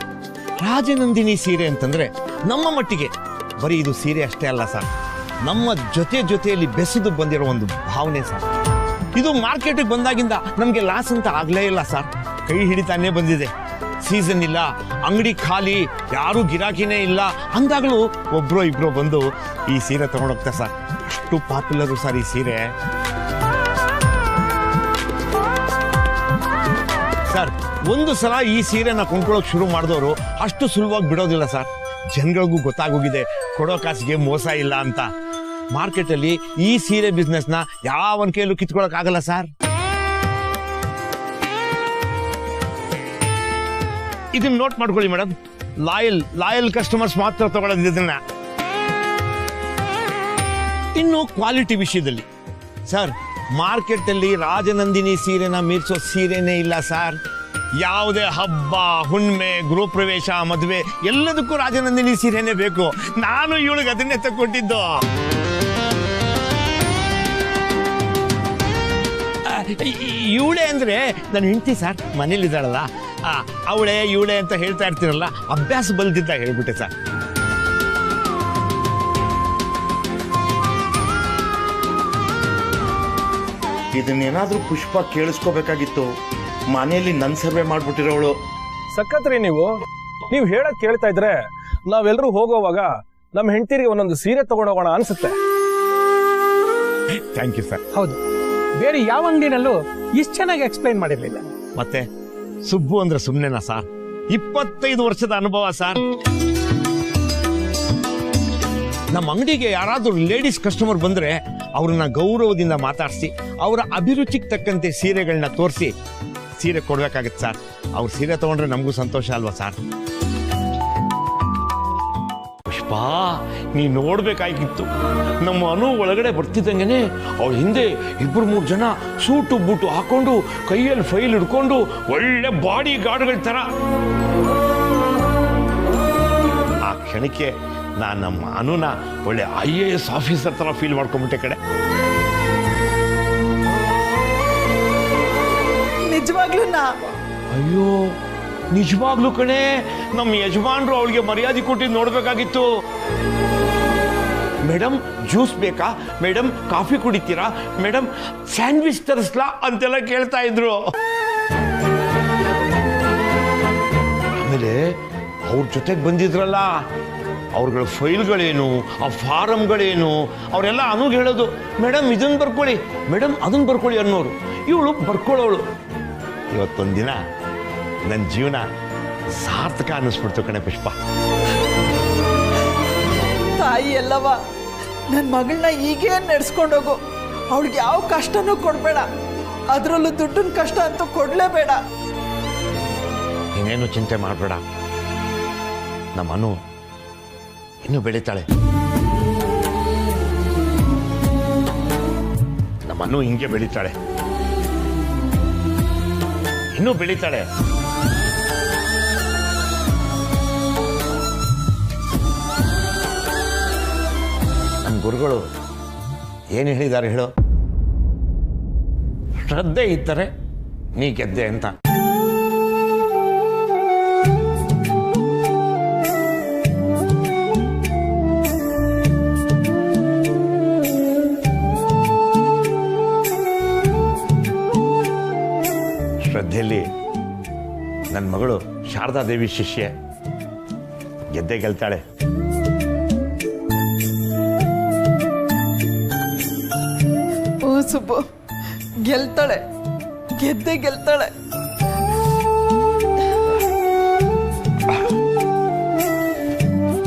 ರಾಜನಂದಿನಿ ಸೀರೆ ಅಂತಂದ್ರೆ ನಮ್ಮ ಮಟ್ಟಿಗೆ ಬರೀ ಇದು ಸೀರೆ ಅಷ್ಟೇ ಅಲ್ಲ ಸರ್, ನಮ್ಮ ಜೊತೆಯಲ್ಲಿ ಬೆಸೆದು ಬಂದಿರೋ ಒಂದು ಭಾವನೆ ಸರ್. ಇದು ಮಾರ್ಕೆಟಿಗೆ ಬಂದಾಗಿಂದ ನಮಗೆ ಲಾಸ್ ಅಂತ ಆಗ್ಲೇ ಇಲ್ಲ ಸರ್, ಕೈ ಹಿಡಿತಾನೆ ಬಂದಿದೆ. ಸೀಸನ್ ಇಲ್ಲ, ಅಂಗಡಿ ಖಾಲಿ, ಯಾರು ಗಿರಾಕಿನೇ ಇಲ್ಲ ಅಂದಾಗಲೂ ಒಬ್ರೋ ಇಬ್ರೋ ಬಂದು ಈ ಸೀರೆ ತಗೊಂಡೋಗ್ತಾರೆ ಸರ್. ಅಷ್ಟು ಪಾಪ್ಯುಲರ್ ಸರ್ ಈ ಸೀರೆ. ಸರ್, ಒಂದು ಸಲ ಈ ಸೀರೆನ ಕೊಂಡ್ಕೊಳ್ಳೋಕೆ ಶುರು ಮಾಡಿದವರು ಅಷ್ಟು ಸುಲಭವಾಗಿ ಬಿಡೋದಿಲ್ಲ ಸರ್. ಜನಗಳಿಗೂ ಗೊತ್ತಾಗೋಗಿದೆ ಕೊಡೋ ಕಾಸಿಗೆ ಮೋಸ ಇಲ್ಲ ಅಂತ. ಮಾರ್ಕೆಟಲ್ಲಿ ಈ ಸೀರೆ ಬಿಸ್ನೆಸ್ನ ಯಾವನ್ ಕೈಯಲ್ಲೂ ಕಿತ್ಕೊಳಕ್ ಆಗಲ್ಲ ಸರ್. ಇದನ್ನ ನೋಟ್ ಮಾಡ್ಕೊಳ್ಳಿ ಮೇಡಮ್, ಲಾಯಲ್ ಕಸ್ಟಮರ್ಸ್ ಮಾತ್ರ ತಗೊಳ್ಳೋದು ಇದನ್ನ. ಇನ್ನು ಕ್ವಾಲಿಟಿ ವಿಷಯದಲ್ಲಿ ಸರ್, ಮಾರ್ಕೆಟಲ್ಲಿ ರಾಜನಂದಿನಿ ಸೀರೆನ ಮೀರಿಸೋ ಸೀರೆನೇ ಇಲ್ಲ ಸರ್. ಯಾವುದೇ ಹಬ್ಬ, ಹುಣ್ಣಿಮೆ, ಗೃಹ ಪ್ರವೇಶ, ಮದುವೆ ಎಲ್ಲದಕ್ಕೂ ರಾಜನಂದಿನಿ ಸೀರೆನೇ ಬೇಕು. ನಾನು ಇವಳಿಗೆ ಅದನ್ನೇ ತಗೊಂಡಿದ್ದು. ಇವಳೆ ಅಂದ್ರೆ ನನ್ನ ಹೆಂಡತಿ ಸರ್, ಮನೇಲಿದ್ದಾಳಲ್ಲ, ಅವಳೆ ಇವಳೆ ಅಂತ ಹೇಳ್ತಾ ಇರ್ತೀರಲ್ಲ, ಅಭ್ಯಾಸ ಬಲ್ದಿದ್ದ ಹೇಳ್ಬಿಟ್ಟೆ ಸರ್. ಇದನ್ನೇನಾದ್ರೂ ಪುಷ್ಪ ಕೇಳಿಸ್ಕೋಬೇಕಾಗಿತ್ತು. ಮನೆಯಲ್ಲಿ ನನ್ ಸರ್ವೆ ಮಾಡ್ಬಿಟ್ಟಿರೋವಳು. ಸಕ್ಕತ್ರಿ ನೀವು ಹೇಳೋದ್ ಕೇಳ್ತಾ ಇದ್ರೆ ನಾವೆಲ್ಲರೂ ಹೋಗೋವಾಗ ನಮ್ಮ ಹೆಂಡತಿರಿಗೆ ಒಂದೊಂದು ಸೀರೆ ತಗೊಂಡೋಗೋಣ ಅನ್ಸುತ್ತೆ. Thank you sir. ಹೌದು, ಬೇರೆ ಯಾವ ಅಂಗಡಿನಲ್ಲೂ ಇಷ್ಟು ಚೆನ್ನಾಗಿ ಎಕ್ಸ್ಪ್ಲೈನ್ ಮಾಡಿರ್ಲಿಲ್ಲ. ಮತ್ತೆ ಸುಬ್ಬು ಅಂದ್ರೆ ಸುಮ್ನೆನಾ ಸರ್? 25 ವರ್ಷದ ಅನುಭವ ಸರ್. ನಮ್ಮ ಅಂಗಡಿಗೆ ಯಾರಾದ್ರೂ ಲೇಡೀಸ್ ಕಸ್ಟಮರ್ ಬಂದ್ರೆ ಅವ್ರನ್ನ ಗೌರವದಿಂದ ಮಾತಾಡಿಸಿ ಅವರ ಅಭಿರುಚಿಗೆ ತಕ್ಕಂತೆ ಸೀರೆಗಳನ್ನ ತೋರಿಸಿ ಸೀರೆ ಕೊಡ್ಬೇಕಾಗತ್ತೆ ಸರ್. ಅವ್ರು ಸೀರೆ ತಗೊಂಡ್ರೆ ನಮಗೂ ಸಂತೋಷ ಅಲ್ವಾ ಸರ್? ಪುಷ್ಪಾ, ನೀ ನೋಡ್ಬೇಕಾಗಿತ್ತು. ನಮ್ಮ ಅನು ಒಳಗಡೆ ಬರ್ತಿದ್ದಂಗೆನೆ ಅವಳ ಹಿಂದೆ 2-3 ಜನ ಸೂಟು ಬೂಟು ಹಾಕೊಂಡು ಕೈಯಲ್ಲಿ ಫೈಲ್ ಹಿಡ್ಕೊಂಡು ಒಳ್ಳೆ ಬಾಡಿ ಗಾರ್ಡ್ಗಳ ತರ. ಆ ಕ್ಷಣಕ್ಕೆ ನಾನು ನಮ್ಮ ಅನುನ ಒಳ್ಳೆ IAS ಆಫೀಸರ್ ತರ ಫೀಲ್ ಮಾಡ್ಕೊಂಡ್ಬಿಟ್ಟೆ ಕಡೆ. ನಿಜವಾಗ್ಲೂ ಅಯ್ಯೋ, ನಿಜವಾಗ್ಲೂ ಕಣೆ, ನಮ್ಮ ಯಜಮಾನ್ರು ಅವಳಿಗೆ ಮರ್ಯಾದೆ ಕೊಟ್ಟಿದ್ದು ನೋಡ್ಬೇಕಾಗಿತ್ತು. ಮೇಡಮ್ ಜ್ಯೂಸ್ ಬೇಕಾ, ಮೇಡಮ್ ಕಾಫಿ ಕುಡಿತೀರಾ, ಮೇಡಮ್ ಸ್ಯಾಂಡ್ವಿಚ್ ತರಿಸ್ಲಾ ಅಂತೆಲ್ಲ ಕೇಳ್ತಾ ಇದ್ರು. ಆಮೇಲೆ ಅವ್ರ ಜೊತೆಗೆ ಬಂದಿದ್ರಲ್ಲ ಅವ್ರಗಳ ಫೈಲ್ಗಳೇನು, ಆ ಫಾರಮ್ಗಳೇನು, ಅವರೆಲ್ಲ ಅನುಗೆ ಹೇಳೋದು, ಮೇಡಮ್ ಇದನ್ನು ಬರ್ಕೊಳ್ಳಿ, ಮೇಡಮ್ ಅದನ್ನು ಬರ್ಕೊಳ್ಳಿ ಅನ್ನೋರು. ಇವಳು ಬರ್ಕೊಳ್ಳೋಳು. ಇವತ್ತೊಂದಿನ ನನ್ನ ಜೀವನ ಸಾರ್ಥಕ ಅನ್ನಿಸ್ಬಿಡ್ತು ಕಣೆ ಪುಷ್ಪ. ತಾಯಿ ಎಲ್ಲವ, ನನ್ನ ಮಗಳನ್ನ ಈಗೇನು ನಡೆಸ್ಕೊಂಡೋಗು. ಅವಳಿಗೆ ಯಾವ ಕಷ್ಟನೂ ಕೊಡಬೇಡ, ಅದರಲ್ಲೂ ದುಡ್ಡಿನ ಕಷ್ಟ ಅಂತೂ ಕೊಡಲೇಬೇಡ. ಇನ್ನೇನು ಚಿಂತೆ ಮಾಡಬೇಡ. ನಮ್ಮ ಅನು ಇನ್ನೂ ಬೆಳೀತಾಳೆ. ನಮ್ಮ ಅನು ಹಿಂಗೆ ಬೆಳೀತಾಳೆ, ಇನ್ನೂ ಬೆಳೀತಾಳೆ. ನಮ್ಮ ಗುರುಗಳು ಏನು ಹೇಳಿದ್ದಾರೆ ಹೇಳೋ? ಶ್ರದ್ಧೆ ಇದ್ದರೆ ನೀ ಗೆದ್ದೆ ಅಂತ. ಶ್ರದ್ಧೆಯಲ್ಲಿ ನನ್ನ ಮಗಳು ಶಾರದಾದೇವಿ ಶಿಷ್ಯೆ, ಗೆದ್ದೆ ಗೆಲ್ತಾಳೆ. ಓ ಸುಬ್ಬು, ಗೆಲ್ತಾಳೆ, ಗೆದ್ದೆ ಗೆಲ್ತಾಳೆ.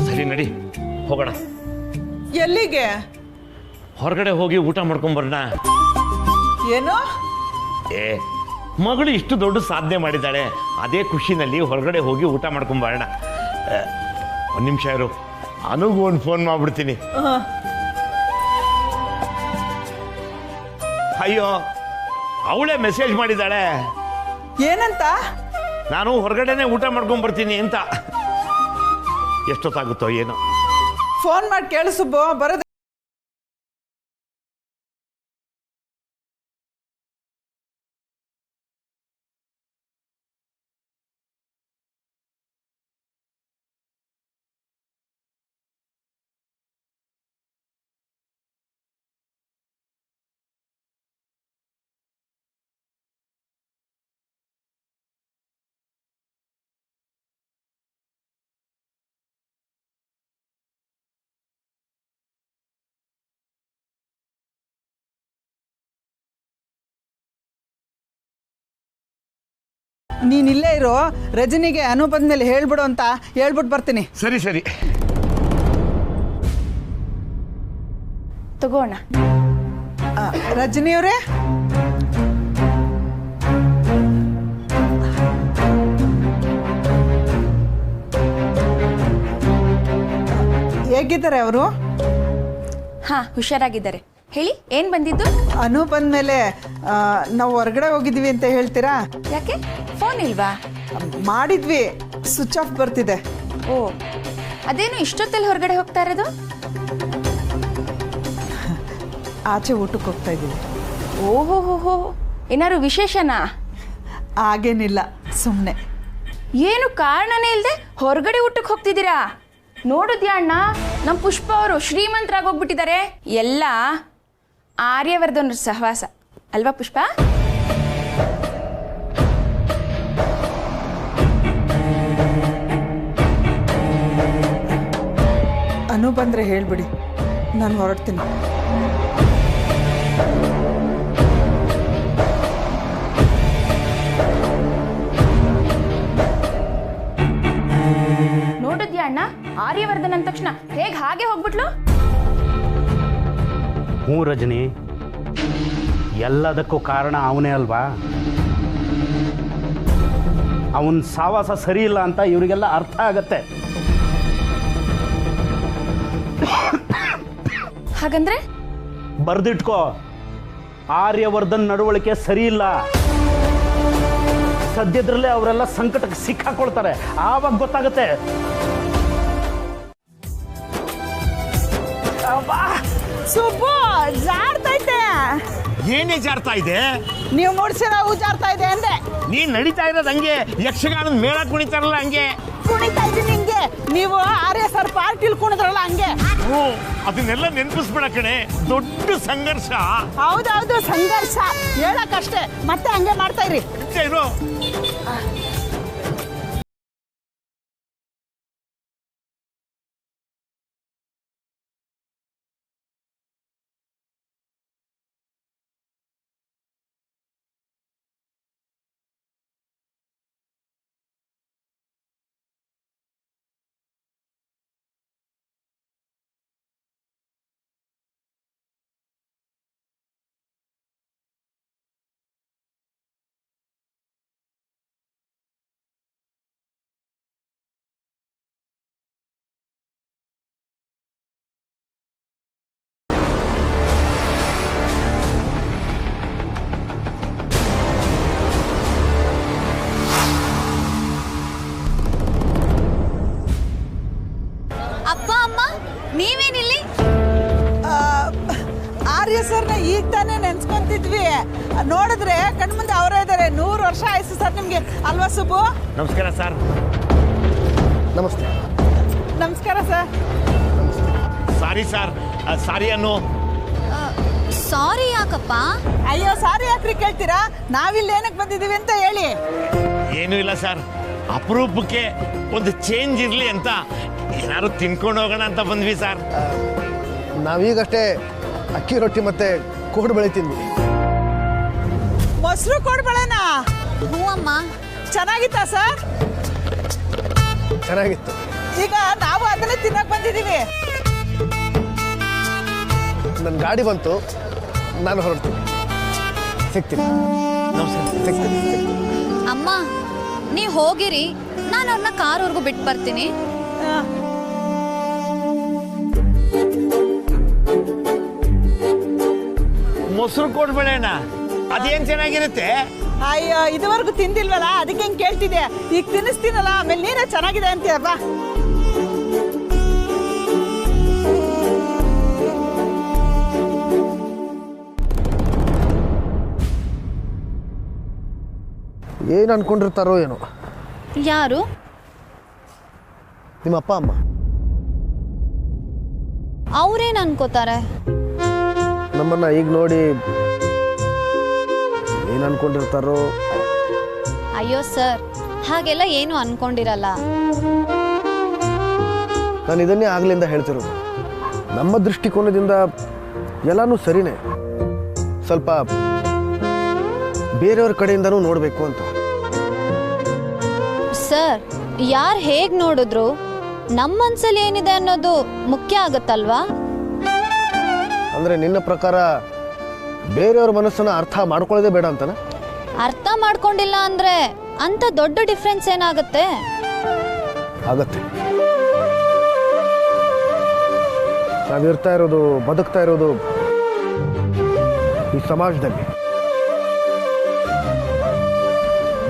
ಸರಿ ನಡಿ ಹೋಗೋಣ. ಎಲ್ಲಿಗೆ? ಹೊರಗಡೆ ಹೋಗಿ ಊಟ ಮಾಡ್ಕೊಂಬರೋಣ. ಏನು? ಏ, ಮಗಳು ಇಷ್ಟು ದೊಡ್ಡ ಸಾಧನೆ ಮಾಡಿದ್ದಾಳೆ, ಅದೇ ಖುಷಿನಲ್ಲಿ ಹೊರಗಡೆ ಹೋಗಿ ಊಟ ಮಾಡ್ಕೊಂಬರೋಣ. ಒಂದು ನಿಮಿಷ ಇರು, ಅನುಗೂ ಒಂದು ಫೋನ್ ಮಾಡ್ಬಿಡ್ತೀನಿ. ಅಯ್ಯೋ, ಅವಳೇ ಮೆಸೇಜ್ ಮಾಡಿದ್ದಾಳೆ. ಏನಂತ? ನಾನು ಹೊರಗಡೆನೆ ಊಟ ಮಾಡ್ಕೊಂಡ್ಬರ್ತೀನಿ ಅಂತ. ಎಷ್ಟೊತ್ತಾಗುತ್ತೋ ಏನೋ. ಫೋನ್ ಮಾಡಿ ಕೇಳು ಸುಬ್ಬು, ಬರೋದು. ನೀನ್ ಇಲ್ಲೇ ಇರೋ, ರಜನಿಗೆ ಅನು ಬಂದ್ಮೇಲೆ ಹೇಳ್ಬಿಡು ಅಂತ ಹೇಳ್ಬಿಟ್ಟು ಬರ್ತೀನಿ. ಸರಿ ಸರಿ ತಗೋಣ. ರಜನಿಯವರೇ, ಹೇಗಿದ್ದಾರೆ ಅವರು? ಹಾ, ಹುಷಾರಾಗಿದ್ದಾರೆ. ಹೇಳಿ, ಏನ್ ಬಂದಿದ್ದು? ಅನು ಬಂದ್ಮೇಲೆ ನಾವು ಹೊರಗಡೆ ಹೋಗಿದ್ವಿ ಅಂತ ಹೇಳ್ತೀರಾ? ಯಾಕೆ, ಫೋನ್ ಇಲ್ವಾ? ಮಾಡಿದ್ವಿ, ಸ್ವಿಚ್ ಆಫ್ ಬರ್ತಿದೆ. ಓ, ಅದೇನು ಇಷ್ಟೊತ್ತಲ್ಲಿ ಹೊರಗಡೆ ಹೋಗ್ತಾ ಇರೋದು? ಆಚೆ ಊಟಕ್ಕೆ ಹೋಗ್ತಾ ಇದ್ದೀವಿ. ಓಹೋ, ಏನಾದ್ರು ವಿಶೇಷನಾ? ಹಾಗೇನಿಲ್ಲ, ಸುಮ್ಮನೆ. ಏನು ಕಾರಣನೇ ಇಲ್ಲದೆ ಹೊರಗಡೆ ಊಟಕ್ಕೆ ಹೋಗ್ತಿದ್ದೀರಾ? ನೋಡಿದ್ಯಾ ಅಣ್ಣ, ನಮ್ಮ ಪುಷ್ಪ ಅವರು ಶ್ರೀಮಂತರಾಗೋಗ್ಬಿಟ್ಟಿದ್ದಾರೆ. ಎಲ್ಲ ಆರ್ಯವರ್ಧನ್ ಸಹವಾಸ ಅಲ್ವಾ ಪುಷ್ಪ? ಅನು ಬಂದ್ರೆ ಹೇಳ್ಬಿಡಿ, ನಾನು ಹೊರಡ್ತೀನಿ. ನೋಡಿದ್ಯಾ ಅಣ್ಣ, ಆರ್ಯವರ್ಧನ್ ಅಂದ ತಕ್ಷಣ ಹೇಗೆ ಹಾಗೆ ಹೋಗ್ಬಿಟ್ಲು? ಹ್ಞೂ ರಜನಿ, ಎಲ್ಲದಕ್ಕೂ ಕಾರಣ ಅವನೇ ಅಲ್ವಾ? ಅವನ ಸಾವಾಸ ಸರಿ ಇಲ್ಲ ಅಂತ ಇವರಿಗೆಲ್ಲ ಅರ್ಥ ಆಗತ್ತೆ. ಹಾಗಂದ್ರೆ ಬರ್ದಿಟ್ಕೋ, ಆರ್ಯವರ್ಧನ್ ನಡವಳಿಕೆ ಸರಿ ಇಲ್ಲ. ಸದ್ಯದ್ರಲ್ಲೇ ಅವರೆಲ್ಲ ಸಂಕಟಕ್ಕೆ ಸಿಕ್ಕಾಕೊಳ್ತಾರೆ, ಆವಾಗ ಗೊತ್ತಾಗುತ್ತೆ. ಸುಬ್ಬು, ಜಾರ್ತೈತೆ. ಏನೇ ಜಾರ್ತಾ ಇದೆ? ನೀವು ಮೂಡ್ಸಿರೋ ಹೂ ಜಾರ್ತಾ ಇದೆ ಅಂದೆ. ನೀನ್ ನಡೀತಾ ಇರೋದು ಹಂಗೆ, ಯಕ್ಷಗಾನದ ಮೇಳ ಕುಣಿತಾರಲ್ಲ ಹಂಗೆ ಕುಣಿತಾ ಇದ್ದೀನಿ. ಹಿಂಗೆ ನೀವು ಆರ್ಯ ಸರ್ ಪಾರ್ಟಿಲ್ ಕುಣಿದ್ರಲ್ಲ ಹಂಗೆ. ಅದನ್ನೆಲ್ಲ ನೆನಪಿಸ್ಬೇಡ ಕಣೆ, ದೊಡ್ಡ ಸಂಘರ್ಷ. ಹೌದೌದು, ಸಂಘರ್ಷ ಹೇಳಕ್ಕಷ್ಟೇ, ಮತ್ತೆ ಹಂಗೆ ಮಾಡ್ತಾ ಇರಿ. ಇರೋ ನೋಡಿದ್ರೆ ಕಣ್ಮುಂದೆ ಅವರೇ ಇದ್ದಾರೆ. 100 ವರ್ಷ ಆಯ್ತು ಸರ್ ನಿಮ್ಗೆ, ಅಲ್ವಾ ಸುಬ್ಬು? ನಮಸ್ಕಾರ ಸರ್. ನಮಸ್ತೆ. ನಮಸ್ಕಾರ ಸರ್. ಸಾರಿ ಸರ್, ಸಾರಿ ಅನ್ನೋ. ಸಾರಿ ಯಾಕಪ್ಪ? ಅಯ್ಯೋ ಸಾರಿ ಯಾಕ್ರಿ ಕೇಳ್ತೀರಾ? ನಾವಿಲ್ಲಿ ಏನಕ್ಕೆ ಬಂದಿದ್ದೀವಿ ಅಂತ ಹೇಳಿ. ಏನೂ ಇಲ್ಲ ಸರ್, ಅಪರೂಪಕ್ಕೆ ಒಂದು ಚೇಂಜ್ ಇರಲಿ ಅಂತ ಏನಾದ್ರು ತಿನ್ಕೊಂಡು ಹೋಗೋಣ ಅಂತ ಬಂದ್ವಿ ಸರ್. ನಾವೀಗಷ್ಟೇ ಅಕ್ಕಿ ರೊಟ್ಟಿ ಮತ್ತೆ ಕೋಡುಬಳೆ ತಿಂದ್ವಿ. ಮೊಸರು ಕೋಡುಬಳೆನ? ಹ್ಞೂ ಅಮ್ಮ. ಚೆನ್ನಾಗಿತ್ತಾ ಸರ್? ಚೆನ್ನಾಗಿತ್ತು. ಈಗ ನಾವು ಅದನ್ನೇ ತಿನ್ನಕ್ ಬಂದಿದ್ದೀವಿ. ನನ್ನ ಗಾಡಿ ಬಂತು, ನಾನು ಹೊರಡ್ತೀನಿ. ಸಿಗ್ತೀನಿ. ಸಿಗ್ತೀನಿ. ಅಮ್ಮ ನೀವು ಹೋಗಿರಿ, ನಾನು ಅವ್ರನ್ನ ಕಾರ್ವರೆಗೂ ಬಿಟ್ಟು ಬರ್ತೀನಿ. ಮೊಸರು ಕೋಡುಬಳೆನ? ಅದೇನ್ ಚೆನ್ನಾಗಿರುತ್ತೆ? ಅಯ್ಯೋ ಇದುವರೆಗೂ ತಿಂದಿಲ್ವಲ್ಲ, ಅದಕ್ಕೆ ಹೆಂಗ್ ಕೇಳ್ತಿದ್ದೆ. ಈಗ ತಿನ್ನಿಸ್ತೀನಲ್ಲ, ಆಮೇಲೆ ನೀನೇ ಚೆನ್ನಾಗಿದೆ ಅಂತೀಯಪ್ಪ. ಏನು ಅನ್ಕೊಂಡಿರ್ತಾರೋ ಏನೋ. ಯಾರು? ನಿಮ್ಮ ಅಪ್ಪ ಅಮ್ಮ. ಅವ್ರೇನು ಅನ್ಕೋತಾರೆ? ನಮ್ಮನ್ನ ಈಗ ನೋಡಿ ಏನು ಅನ್ಕೊಂಡಿರ್ತಾರೋ. ಅಯ್ಯೋ ಸರ್, ಹಾಗೆಲ್ಲ ಏನು ಅನ್ಕೊಂಡಿರಲ್ಲ. ನಾನು ಇದನ್ನೇ ಆಗ್ಲಿಂದ ಹೇಳ್ತಿರೋದು. ನಮ್ಮ ದೃಷ್ಟಿಕೋನದಿಂದ ಎಲ್ಲನೂ ಸರಿನೇ, ಸ್ವಲ್ಪ ಬೇರೆಯವ್ರ ಕಡೆಯಿಂದನೂ ನೋಡಬೇಕು ಅಂತ. ಸರ್, ಯಾರು ಹೇಗೆ ನೋಡಿದ್ರು ನಮ್ಮ ಮನ್ಸಲ್ಲಿ ಏನಿದೆ ಅನ್ನೋದು ಮುಖ್ಯ ಆಗತ್ತಲ್ವಾ? ಅಂದ್ರೆ ನಿನ್ನ ಪ್ರಕಾರ ಬೇರೆಯವ್ರ ಮನಸ್ಸನ್ನ ಅರ್ಥ ಮಾಡ್ಕೊಳ್ಳೋದೇ ಬೇಡ ಅಂತನ? ಅರ್ಥ ಮಾಡ್ಕೊಂಡಿಲ್ಲ ಅಂದ್ರೆ ಅಂತ ದೊಡ್ಡ ಡಿಫ್ರೆನ್ಸ್ ಏನಾಗುತ್ತೆ? ಆಗತ್ತೆ. ನಾವಿರ್ತಾ ಇರೋದು, ಬದುಕ್ತಾ ಇರೋದು ಈ ಸಮಾಜದಲ್ಲಿ.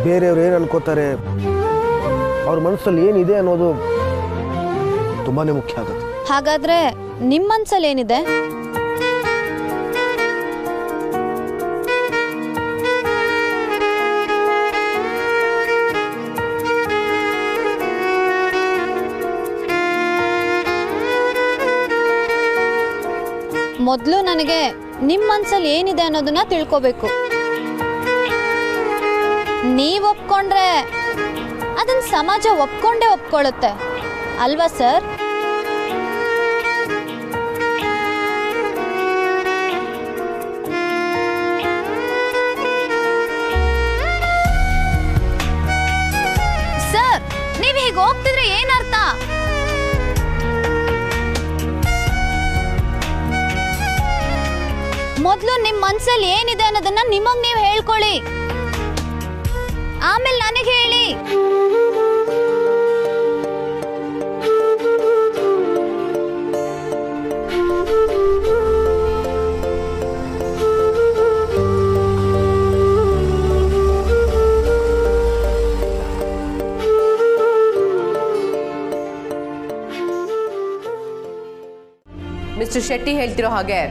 ಬೇರೆಯವ್ರು ಏನು ಅನ್ಕೋತಾರೆ, ಅವ್ರ ಮನಸ್ಸಲ್ಲಿ ಏನಿದೆ ಅನ್ನೋದು ತುಂಬಾನೇ ಮುಖ್ಯ ಆಗುತ್ತೆ. ಹಾಗಾದ್ರೆ ನಿಮ್ಮ ಮನ್ಸಲ್ಲಿ ಏನಿದೆ? ಮೊದಲು ನನಗೆ ನಿಮ್ಮ ಮನ್ಸಲ್ಲಿ ಏನಿದೆ ಅನ್ನೋದನ್ನ ತಿಳ್ಕೋಬೇಕು. ನೀವು ಒಪ್ಕೊಂಡ್ರೆ ಅದನ್ನ ಸಮಾಜ ಒಪ್ಕೊಂಡೇ ಒಪ್ಕೊಳ್ಳುತ್ತೆ ಅಲ್ವಾ ಸರ್? ಸರ್, ನೀವು ಹೀಗೆ ಹೋಗ್ತಿದ್ರೆ ಏನರ್ಥ? ಮೊದಲು ನಿಮ್ಮ ಮನ್ಸಲ್ಲಿ ಏನಿದೆ ಅನ್ನೋದನ್ನ ನಿಮಗ್ ನೀವು ಹೇಳ್ಕೊಳ್ಳಿ, ಆಮೇಲೆ ನನಗೆ ಹೇಳಿ. ಮಿಸ್ಟರ್ ಶೆಟ್ಟಿ ಹೇಳ್ತಿರೋ ಹಾಗೆ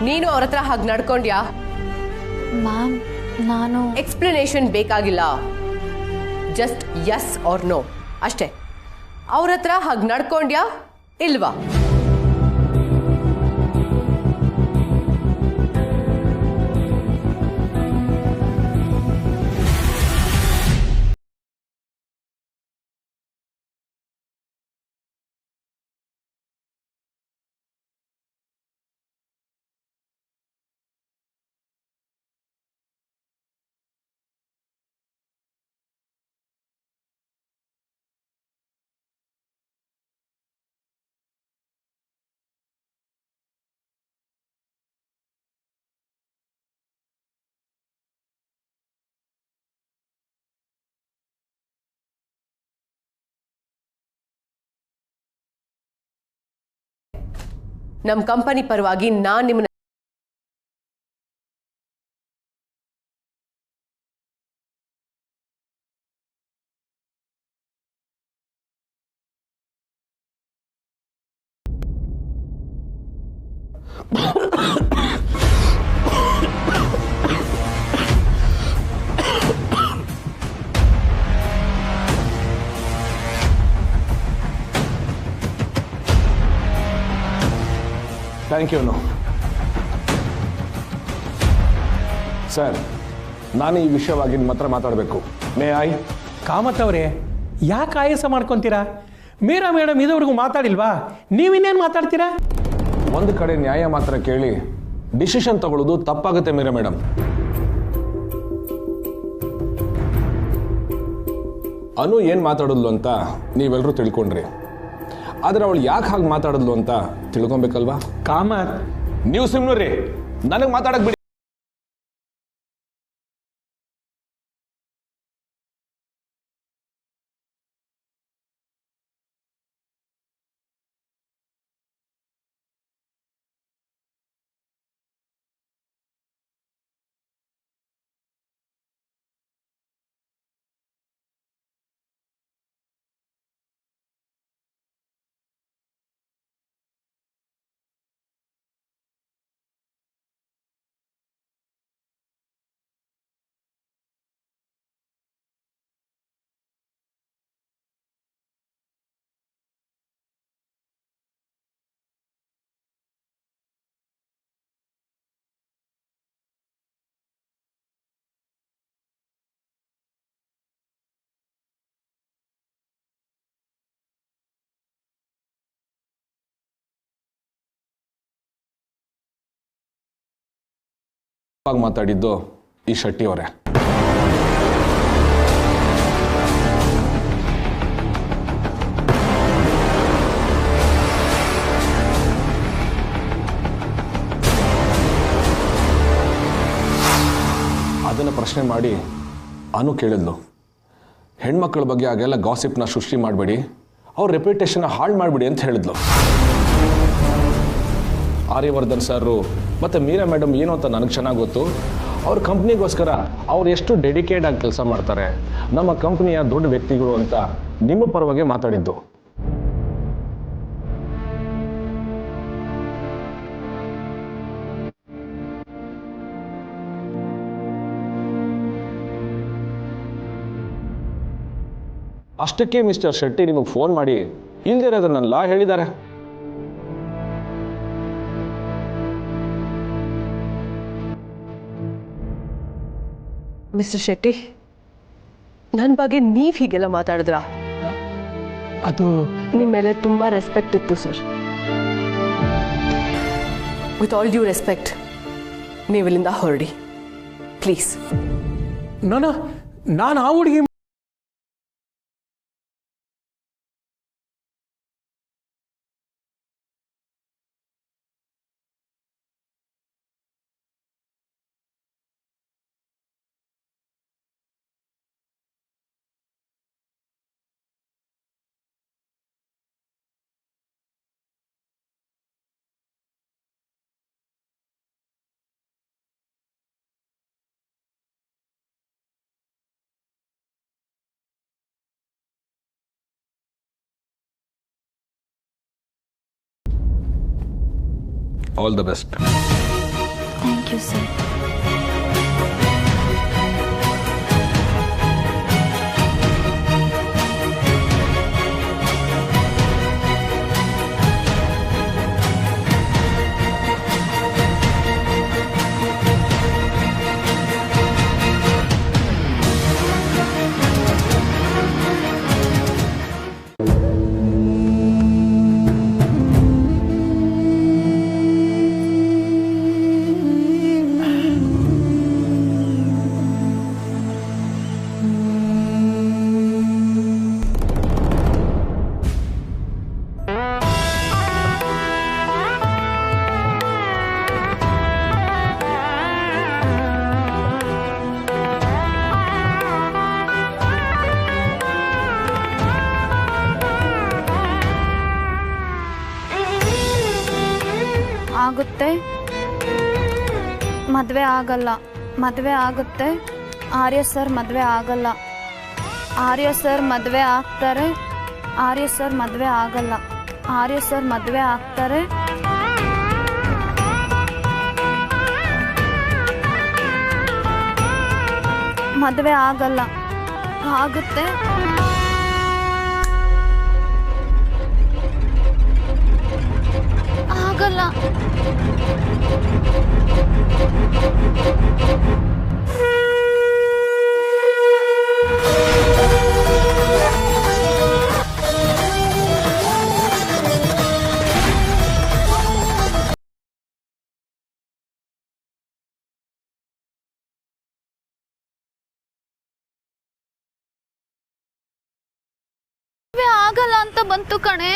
ನೀನು ಅವ್ರ ಹತ್ರ ಹಾಗೆ ನಡ್ಕೊಂಡ್ಯಾ? ಮ್ಯಾಮ್, ನಾನು ಎಕ್ಸ್ಪ್ಲನೇಷನ್ ಬೇಕಾಗಿಲ್ಲ. ಜಸ್ಟ್ ಯಸ್ ಆರ್ ನೋ ಅಷ್ಟೇ. ಅವ್ರ ಹತ್ರ ಹಾಗೆ ನಡ್ಕೊಂಡ್ಯಾ ಇಲ್ವಾ? ನಮ್ಮ ಕಂಪನಿ ಪರವಾಗಿ ನಾನು ನಿಮ್ಮನ್ನ ಥ್ಯಾಂಕ್ ಯು. ಸರ್, ನಾನು ಈ ವಿಷಯವಾಗಿ ನಿಮ್ಮ ಹತ್ರ ಮಾತಾಡಬೇಕು. May I? ಕಾಮತ್ ಅವರೇ, ಯಾಕೆ ಆಯಾಸ ಮಾಡ್ಕೊತೀರಾ? ಮೀರಾ ಮೇಡಮ್ ಇದುವರೆಗೂ ಮಾತಾಡಿಲ್ವಾ? ನೀವಿನ್ನೇನು ಮಾತಾಡ್ತೀರಾ? ಒಂದು ಕಡೆ ನ್ಯಾಯ ಮಾತ್ರ ಕೇಳಿ ಡಿಸಿಷನ್ ತಗೊಳ್ಳೋದು ತಪ್ಪಾಗುತ್ತೆ ಮೀರಾ ಮೇಡಮ್. ಅನು ಏನು ಮಾತಾಡಿದ್ಲು ಅಂತ ನೀವೆಲ್ಲರೂ ತಿಳ್ಕೊಂಡ್ರಿ. ಆದರೆ ಅವಳು ಯಾಕೆ ಹಾಗೆ ಮಾತಾಡಿದ್ಲು ಅಂತ ತಿಳ್ಕೊಬೇಕಲ್ವಾ? ಕಾಮತ್, ನೀವು ಸುಮ್ಮನೆ ನನಗೆ ಮಾತಾಡಕ್ ಬಿಡಿ. ಮಾತಾಡಿದ್ದು ಈ ಶೆಟ್ಟಿ ಅವರೇ. ಅದನ್ನು ಪ್ರಶ್ನೆ ಮಾಡಿ ಅನು ಕೇಳಿದ್ಲು, ಹೆಣ್ಮಕ್ಳ ಬಗ್ಗೆ ಹಾಗೆಲ್ಲ ಗಾಸಿಪ್ನ ಸೃಷ್ಟಿ ಮಾಡಬೇಡಿ, ಅವ್ರ ರೆಪ್ಯುಟೇಷನ್ನ ಹಾಳು ಮಾಡಿಬಿಡಿ ಅಂತ ಹೇಳಿದ್ಲು. ಆರ್ಯವರ್ಧನ್ ಸರ್ ಮತ್ತು ಮೀರಾ ಮೇಡಮ್ ಏನು ಅಂತ ನನಗೆ ಚೆನ್ನಾಗಿ ಗೊತ್ತು. ಅವ್ರ ಕಂಪ್ನಿಗೋಸ್ಕರ ಅವ್ರು ಎಷ್ಟು ಡೆಡಿಕೇಟ್ ಆಗಿ ಕೆಲಸ ಮಾಡ್ತಾರೆ, ನಮ್ಮ ಕಂಪ್ನಿಯ ದೊಡ್ಡ ವ್ಯಕ್ತಿಗಳು ಅಂತ ನಿಮ್ಮ ಪರವಾಗಿ ಮಾತಾಡಿದ್ದು. ಅಷ್ಟಕ್ಕೆ ಮಿಸ್ಟರ್ ಶೆಟ್ಟಿ ನಿಮಗೆ ಫೋನ್ ಮಾಡಿ ಇಲ್ದಿರೋದನ್ನೆಲ್ಲ ಹೇಳಿದ್ದಾರೆ. ಮಿಸ್ಟರ್ ಶೆಟ್ಟಿ, ನನ್ನ ಬಗ್ಗೆ ನೀವು ಹೀಗೆಲ್ಲ ಮಾತಾಡಿದ್ರಾ? ಅದು ನಿಮ್ಮ ಮೇಲೆ ತುಂಬ ರೆಸ್ಪೆಕ್ಟ್ ಇತ್ತು sir. With all due respect, ನೀವು ಇಲ್ಲಿಂದ ಹೊರಡಿ ಪ್ಲೀಸ್. ನಾನು ಆ ಹುಡುಗಿ all the best. Thank you sir. ಆಗುತ್ತೆ, ಮದುವೆ ಆಗಲ್ಲ. ಮದುವೆ ಆಗುತ್ತೆ, ಆರ್ಯ ಸರ್ ಮದುವೆ ಆಗಲ್ಲ. ಆರ್ಯ ಸರ್ ಮದುವೆ ಆಗ್ತಾರೆ. ಆರ್ಯ ಸರ್ ಮದುವೆ ಆಗಲ್ಲ. ಆರ್ಯ ಸರ್ ಮದುವೆ ಆಗ್ತಾರೆ. ಮದುವೆ ಆಗಲ್ಲ. ಆಗುತ್ತೆ. ಆಗಲ್ಲ. ಆಗಲ್ಲ ಅಂತ ಬಂತು ಕಣೆ.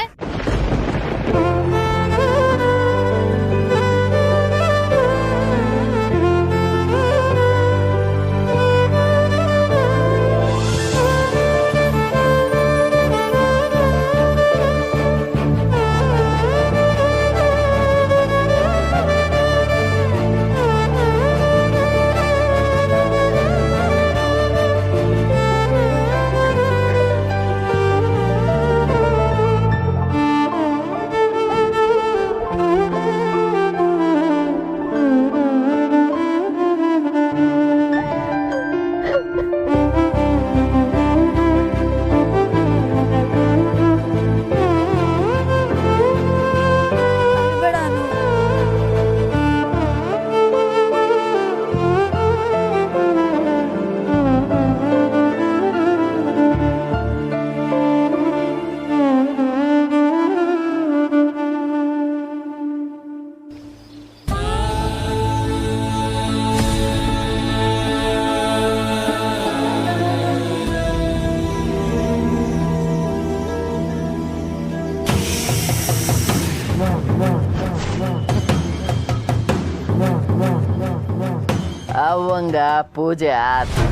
ಅವಂಗ ಪೂಜೆ ಆತು.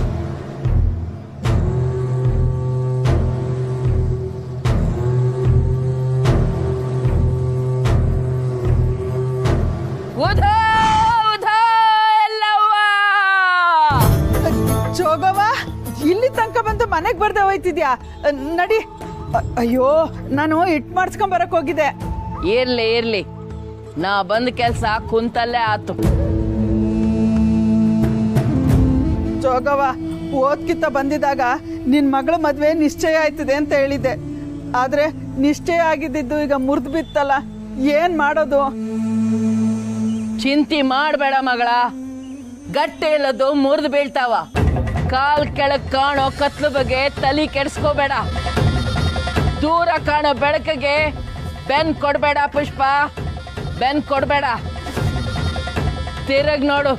ಜೋಗವ್ವ, ಇಲ್ಲಿ ತನಕ ಬಂದು ಮನೆಗೆ ಬರ್ದೆ ಹೋಯ್ತಿದ್ಯಾ? ನಡಿ. ಅಯ್ಯೋ, ನಾನು ಹಿಟ್ ಮಾಡಿಸ್ಕೊಂಡ್ ಬರಕ್ ಹೋಗಿದ್ದೆ. ಇರ್ಲಿ ಇರ್ಲಿ, ನಾ ಬಂದ ಕೆಲ್ಸ ಕುಂತಲ್ಲೇ ಆತು. ಜೋಗವ್ವ, ಓದ್ಕಿತ್ತ ಬಂದಿದ್ದಾಗ ನಿನ್ ಮಗಳ ಮದ್ವೆ ನಿಶ್ಚಯ ಆಯ್ತದೆ ಅಂತ ಹೇಳಿದ್ದೆ. ಆದ್ರೆ ನಿಶ್ಚಯ ಆಗಿದ್ದು ಈಗ ಮುರಿದು ಬಿತ್ತಲ್ಲ, ಏನ್ ಮಾಡೋದು? ಚಿಂತೆ ಮಾಡಬೇಡ ಮಗಳ, ಗಟ್ಟೆ ಇಲ್ಲದು ಮುರಿದು ಬೀಳ್ತಾವ. ಕಾಲ್ ಕೆಳಗ್ ಕಾಣೋ ಕತ್ಲು ಬಗ್ಗೆ ತಲೆ ಕೆಡ್ಸ್ಕೋಬೇಡ. ದೂರ ಕಾಣೋ ಬೆಳಕಿಗೆ ಬೆನ್ ಕೊಡ್ಬೇಡ ಪುಷ್ಪ, ಬೆನ್ ಕೊಡ್ಬೇಡ. ತಿರುಗ್ ನೋಡು,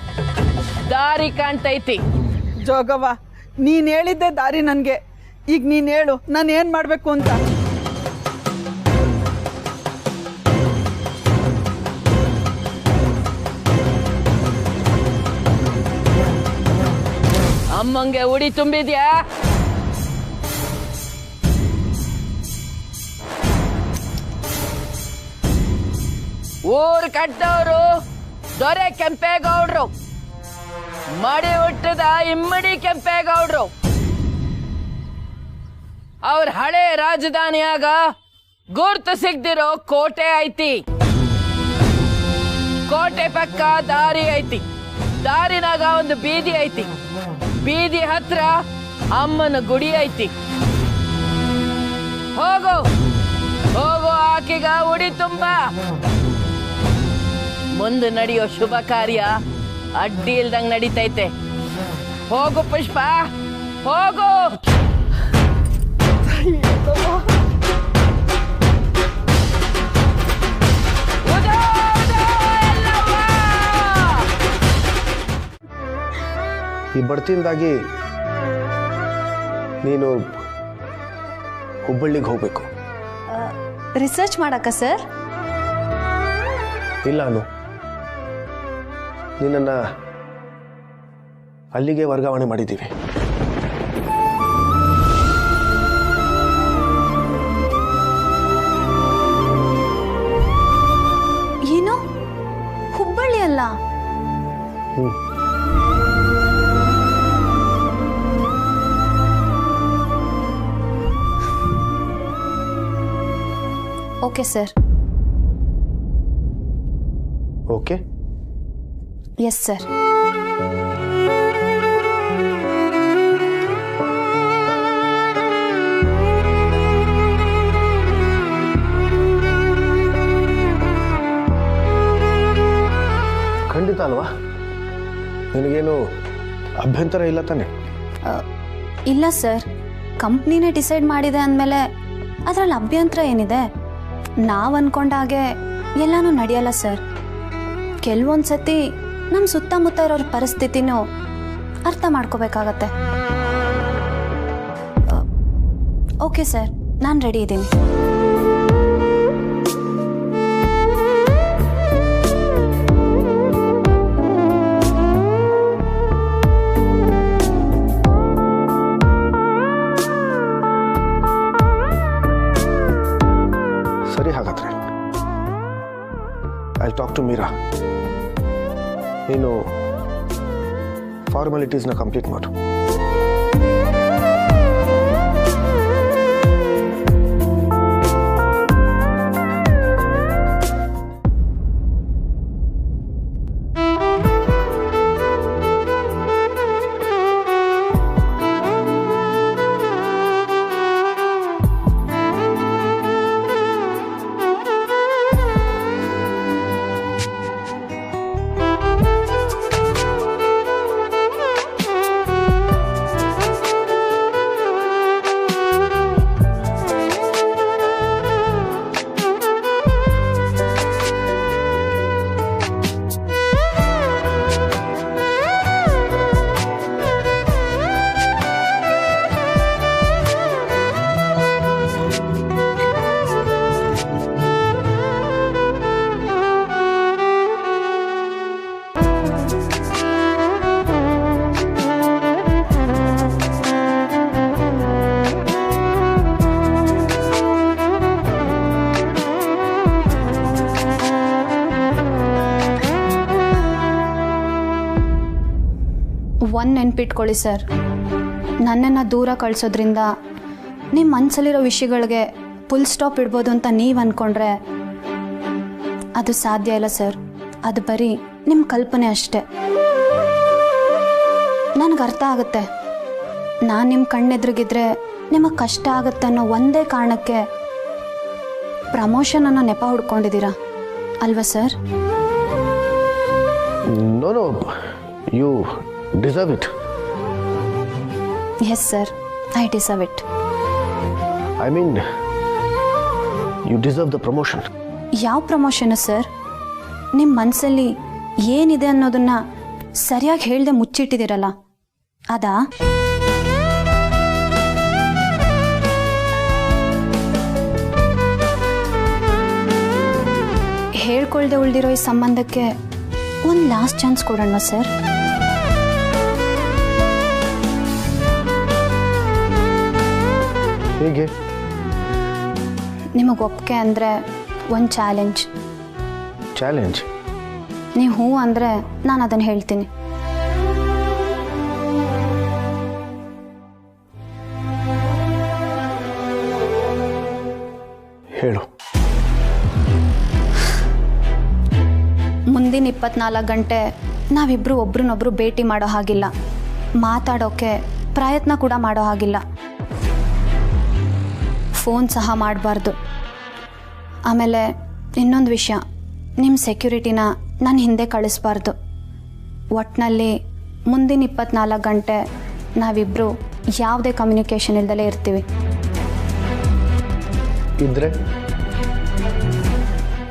ದಾರಿ ಕಾಣ್ತೈತಿ. ಜೋಗವ್ವ, ನೀನ್ ಹೇಳಿದ್ದೆ ದಾರಿ ನನ್ಗೆ. ಈಗ ನೀನ್ ಹೇಳು, ನಾನು ಏನ್ ಮಾಡ್ಬೇಕು ಅಂತ. ಅಮ್ಮಂಗೆ ಉಡಿ ತುಂಬಿದ್ಯಾ? ಊರ್ ಕಟ್ಟದವರು ದೊರೆ ಕೆಂಪೇಗೌಡ್ರು, ಮಡಿ ಹುಟ್ಟದ ಇಮ್ಮಡಿ ಕೆಂಪೇಗೌಡ್ರು. ಅವ್ರ ಹಳೆ ರಾಜಧಾನಿಯಾಗ ಗುರ್ತು ಸಿಗ್ದಿರೋ ಕೋಟೆ ಐತಿ. ಕೋಟೆ ಪಕ್ಕ ದಾರಿ ಐತಿ, ದಾರಿನಾಗ ಒಂದು ಬೀದಿ ಐತಿ, ಬೀದಿ ಹತ್ರ ಅಮ್ಮನ ಗುಡಿ ಐತಿ. ಹೋಗು ಹೋಗು, ಆಕಿಗ ಉಡಿ ತುಂಬ. ಮುಂದೆ ನಡೆಯೋ ಶುಭ ಕಾರ್ಯ ಅಡ್ಡಿ ಇಲ್ದಂಗ್ ನಡೀತೈತೆ. ಹೋಗು ಪುಷ್ಪ, ಹೋಗು. ಈ ಬಡ್ತಿಯಿಂದಾಗಿ ನೀನು ಹುಬ್ಬಳ್ಳಿಗೆ ಹೋಗ್ಬೇಕು. ರಿಸರ್ಚ್ ಮಾಡಕ್ಕ ಸರ್? ಇಲ್ಲ ಅನು, ನಿನ್ನನ್ನು ಅಲ್ಲಿಗೆ ವರ್ಗಾವಣೆ ಮಾಡಿದ್ದೀವಿ. ಏನು? ಹುಬ್ಬಳ್ಳಿ ಅಲ್ಲ? Okay sir. Okay? Yes sir. ಏನು ಅಭ್ಯಂತರ ಇಲ್ಲ ತಾನೆ? ಇಲ್ಲ ಸರ್, ಕಂಪ್ನಿನೇ ಡಿಸೈಡ್ ಮಾಡಿದೆ ಅಂದಮೇಲೆ ಅದರಲ್ಲಿ ಅಭ್ಯಂತರ ಏನಿದೆ? ನಾವು ಅಂದ್ಕೊಂಡ ಹಾಗೆ ಎಲ್ಲನೂ ನಡೆಯಲ್ಲ ಸರ್. ಕೆಲವೊಂದು ಸತಿ ನಮ್ಮ ಸುತ್ತಮುತ್ತ ಇರೋರ ಪರಿಸ್ಥಿತಿನೂ ಅರ್ಥ ಮಾಡ್ಕೋಬೇಕಾಗತ್ತೆ. ಓಕೆ ಸರ್, ನಾನು ರೆಡಿ ಇದ್ದೀನಿ. ಸರಿ, ಹಾಗಾದ್ರೆ ಐ ಟಾಕ್ ಟು ಮೀರಾ. ನೀನು ಫಾರ್ಮಾಲಿಟೀಸ್ನ ಕಂಪ್ಲೀಟ್ ಮಾಡು. ಒಂದು ನೆನ್ಪಿಟ್ಕೊಳ್ಳಿ ಸರ್, ನನ್ನನ್ನು ದೂರ ಕಳಿಸೋದ್ರಿಂದ ನಿಮ್ಮ ಮನಸ್ಸಲ್ಲಿರೋ ವಿಷಯಗಳಿಗೆ ಫುಲ್ ಸ್ಟಾಪ್ ಇಡ್ಬೋದು ಅಂತ ನೀವು ಅಂದ್ಕೊಂಡ್ರೆ ಅದು ಸಾಧ್ಯ ಇಲ್ಲ ಸರ್. ಅದು ಬರೀ ನಿಮ್ಮ ಕಲ್ಪನೆ ಅಷ್ಟೆ. ನನಗೆ ಅರ್ಥ ಆಗುತ್ತೆ, ನಾನು ನಿಮ್ಮ ಕಣ್ಣೆದ್ರಿಗಿದ್ರೆ ನಿಮಗೆ ಕಷ್ಟ ಆಗುತ್ತೆ ಅನ್ನೋ ಒಂದೇ ಕಾರಣಕ್ಕೆ ಪ್ರಮೋಷನನ್ನು ನೆಪ ಹುಡ್ಕೊಂಡಿದ್ದೀರಾ ಅಲ್ವಾ sir? No no, you deserve it. Yes sir, I deserve it. I mean, you deserve the promotion. ಯಾವ ಪ್ರಮೋಷನ್ ಸರ್? ನಿಮ್ಮ ಮನಸ್ಸಲ್ಲಿ ಏನಿದೆ ಅನ್ನೋದನ್ನ ಸರಿಯಾಗಿ ಹೇಳ್ದೆ ಮುಚ್ಚಿಟ್ಟಿದ್ದೀರಲ್ಲ, ಅದಾ? ಹೇಳ್ಕೊಳ್ದೆ ಉಳಿದಿರೋ ಈ ಸಂಬಂಧಕ್ಕೆ ಒಂದು ಲಾಸ್ಟ್ ಚಾನ್ಸ್ ಕೊಡೋಣ ಸರ್. ಹೇಗೆ? ನಿಮಗೆ ಒಪ್ಪಿಗೆ ಅಂದರೆ ಒಂದು ಚಾಲೆಂಜ್. ಚಾಲೆಂಜ್? ನೀವು ಹ್ಞೂ ಅಂದರೆ ನಾನು ಅದನ್ನು ಹೇಳ್ತೀನಿ. ಹೇಳು. ಮುಂದಿನ 24 ಗಂಟೆ ನಾವಿಬ್ಬರು ಒಬ್ರನ್ನೊಬ್ರು ಭೇಟಿ ಮಾಡೋ ಹಾಗಿಲ್ಲ, ಮಾತಾಡೋಕ್ಕೆ ಪ್ರಯತ್ನ ಕೂಡ ಮಾಡೋ ಹಾಗಿಲ್ಲ, ಫೋನ್ ಸಹ ಮಾಡಬಾರ್ದು. ಆಮೇಲೆ ಇನ್ನೊಂದು ವಿಷಯ, ನಿಮ್ಮ ಸೆಕ್ಯೂರಿಟಿನ ನನ್ನ ಹಿಂದೆ ಕಳಿಸ್ಬಾರ್ದು. ಒಟ್ಟಿನಲ್ಲಿ ಮುಂದಿನ 24 ಗಂಟೆ ನಾವಿಬ್ಬರು ಯಾವುದೇ ಕಮ್ಯುನಿಕೇಷನ್ ಇಲ್ದಲೇ ಇರ್ತೀವಿ. ಇದ್ರೆ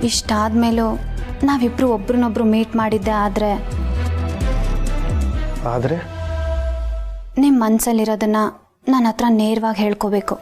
ಇಷ್ಟಾದ್ಮೇಲೂ ನಾವಿಬ್ಬರು ಒಬ್ರನ್ನೊಬ್ರು ಮೀಟ್ ಮಾಡಿದ್ದೆ ಆದರೆ ನಿಮ್ಮ ಮನಸ್ಸಲ್ಲಿರೋದನ್ನು ನನ್ನ ಹತ್ರ ನೇರವಾಗಿ ಹೇಳ್ಕೋಬೇಕು.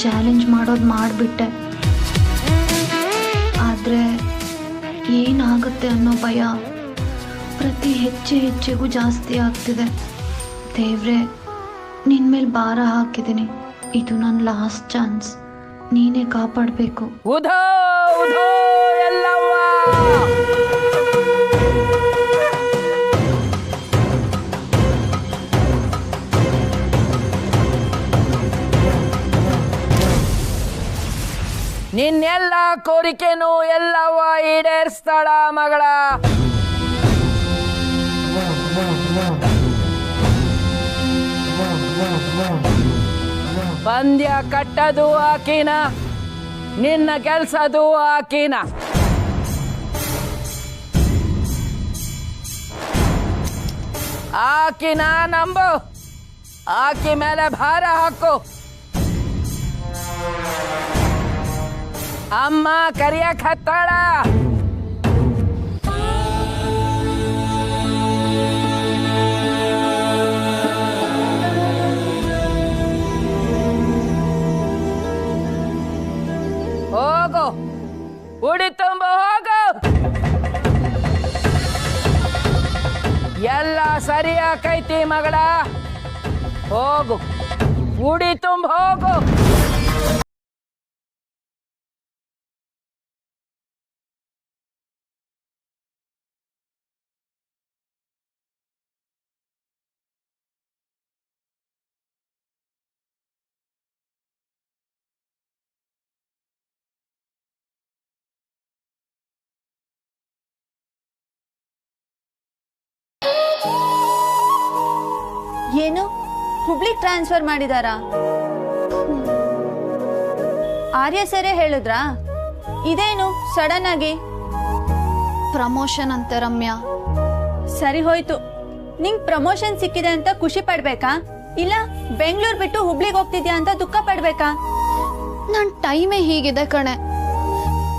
ಚಾಲೆಂಜ್ ಮಾಡೋದು ಮಾಡಿಬಿಟ್ಟೆ. ಆದರೆ ಏನಾಗುತ್ತೆ ಅನ್ನೋ ಭಯ ಪ್ರತಿ ಹೆಜ್ಜೆಗೂ ಜಾಸ್ತಿ ಆಗ್ತಿದೆ. ದೇವ್ರೆ, ನಿನ್ನ ಮೇಲೆ ಭಾರ ಹಾಕಿದ್ದೀನಿ. ಇದು ನನ್ನ ಲಾಸ್ಟ್ ಚಾನ್ಸ್. ನೀನೇ ಕಾಪಾಡಬೇಕು. ಉಧೋ ಉಧೋ ಎಲ್ಲವ್ವ. ನಿನ್ನೆಲ್ಲ ಕೋರಿಕೆನೂ ಎಲ್ಲವ್ವ ಈಡೇರಿಸ್ತಾಳ ಮಗಳ. ಪಂದ್ಯ ಕಟ್ಟದು ಆಕಿನ, ನಿನ್ನ ಕೆಲ್ಸದು ಆಕಿನ. ಆಕಿನ ನಂಬು, ಆಕಿ ಮೇಲೆ ಭಾರ ಹಾಕು. ಅಮ್ಮ ಕರಿಯಕ್ ಹತ್ತಾಳ. ಹೋಗು, ಉಡಿ ತುಂಬ ಹೋಗು. ಎಲ್ಲ ಸರಿಯಾಕೈತಿ ಮಗಳ. ಹೋಗು, ಉಡಿ ತುಂಬ ಹೋಗು. ಏನು, ಹುಬ್ಳಿಗೆ ಟ್ರಾನ್ಸ್ಫರ್ ಮಾಡಿದಾರಾ? ಆರ್ಯ ಸರೇ ಹೇಳಿದ್ರಾ? ಇದೇನು ಸಡನ್ ಆಗಿ? ಪ್ರಮೋಷನ್ ಅಂತೆ ರಮ್ಯಾ. ಸರಿ ಹೋಯ್ತು. ನಿಂಗೆ ಪ್ರಮೋಷನ್ ಸಿಕ್ಕಿದೆ ಅಂತ ಖುಷಿ ಪಡ್ಬೇಕಾ, ಇಲ್ಲ ಬೆಂಗಳೂರು ಬಿಟ್ಟು ಹುಬ್ಳಿಗೆ ಹೋಗ್ತಿದ್ಯಾ ಅಂತ ದುಃಖ ಪಡ್ಬೇಕಾ? ನನ್ನ ಟೈಮೇ ಹೀಗಿದೆ ಕಣೆ.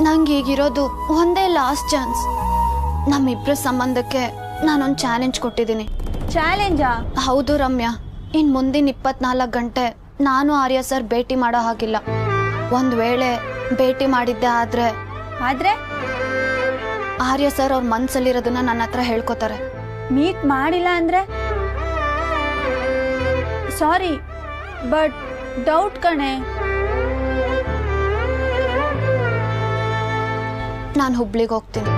ನಂಗೆ ಈಗಿರೋದು ಒಂದೇ ಲಾಸ್ಟ್ ಚಾನ್ಸ್. ನಮ್ಮಿಬ್ರ ಸಂಬಂಧಕ್ಕೆ ನಾನೊಂದು ಚಾಲೆಂಜ್ ಕೊಟ್ಟಿದ್ದೀನಿ. ಚಾಲೆಂಜಾ? ಹೌದು ರಮ್ಯಾ. ಇನ್ ಮುಂದಿನ 24 ಗಂಟೆ ನಾನು ಆರ್ಯ ಸರ್ ಭೇಟಿ ಮಾಡೋ ಹಾಗಿಲ್ಲ. ಒಂದ್ ವೇಳೆ ಭೇಟಿ ಮಾಡಿದ್ದೆ ಆದ್ರೆ ಆರ್ಯ ಸರ್ ಅವ್ರ ಮನ್ಸಲ್ಲಿರೋದನ್ನ ನನ್ನ ಹತ್ರ ಹೇಳ್ಕೊತಾರೆ. ಮೀಟ್ ಮಾಡಿಲ್ಲ ಅಂದ್ರೆ ಸಾರಿ ಬಟ್ ಡೌಟ್ ಕಣೆ. ನಾನು ಹುಬ್ಳಿಗೆ ಹೋಗ್ತೀನಿ.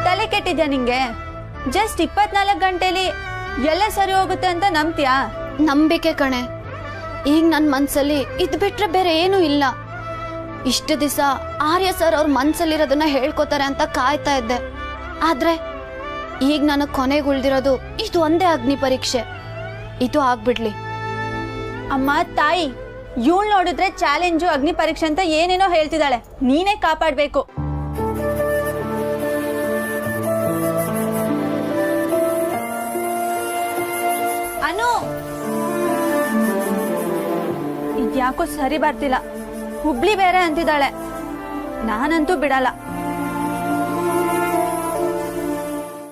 ತಲೆ ಕೆಟ್ಟಿದ್ಯಾ ನಿಂಗೆ? ಜಸ್ಟ್ 24 ಗಂಟೆಲಿ ಎಲ್ಲ ಸರಿ ಹೋಗುತ್ತೆ ಅಂತ ನಂಬ್ತೀಯಾ? ನಂಬಿಕೆ ಕಣೆ. ಈಗ ನನ್ನ ಮನ್ಸಲ್ಲಿ ಇದ್ ಬಿಟ್ರೆ ಬೇರೆ ಏನೂ ಇಲ್ಲ. ಇಷ್ಟು ದಿವಸ ಆರ್ಯ ಸರ್ ಅವ್ರ ಮನ್ಸಲ್ಲಿರೋದನ್ನ ಹೇಳ್ಕೊತಾರೆ ಅಂತ ಕಾಯ್ತಾ ಇದ್ದೆ. ಆದ್ರೆ ಈಗ ನನಗೆ ಕೊನೆಗೆ ಉಳ್ದಿರೋದು ಇದು ಒಂದೇ ಅಗ್ನಿ ಪರೀಕ್ಷೆ. ಇದು ಆಗ್ಬಿಡ್ಲಿ. ಅಮ್ಮ ತಾಯಿ, ಇವಳು ನೋಡಿದ್ರೆ ಚಾಲೆಂಜು ಅಗ್ನಿ ಪರೀಕ್ಷೆ ಅಂತ ಏನೇನೋ ಹೇಳ್ತಿದ್ದಾಳೆ. ನೀನೇ ಕಾಪಾಡ್ಬೇಕು. ಅನು, ಇದ್ಯಾಕೋ ಸರಿ ಬರ್ತಿಲ್ಲ. ಹುಬ್ಳಿ ಬೇರೆ ಅಂತಿದ್ದಾಳೆ. ನಾನಂತೂ ಬಿಡಲ್ಲ.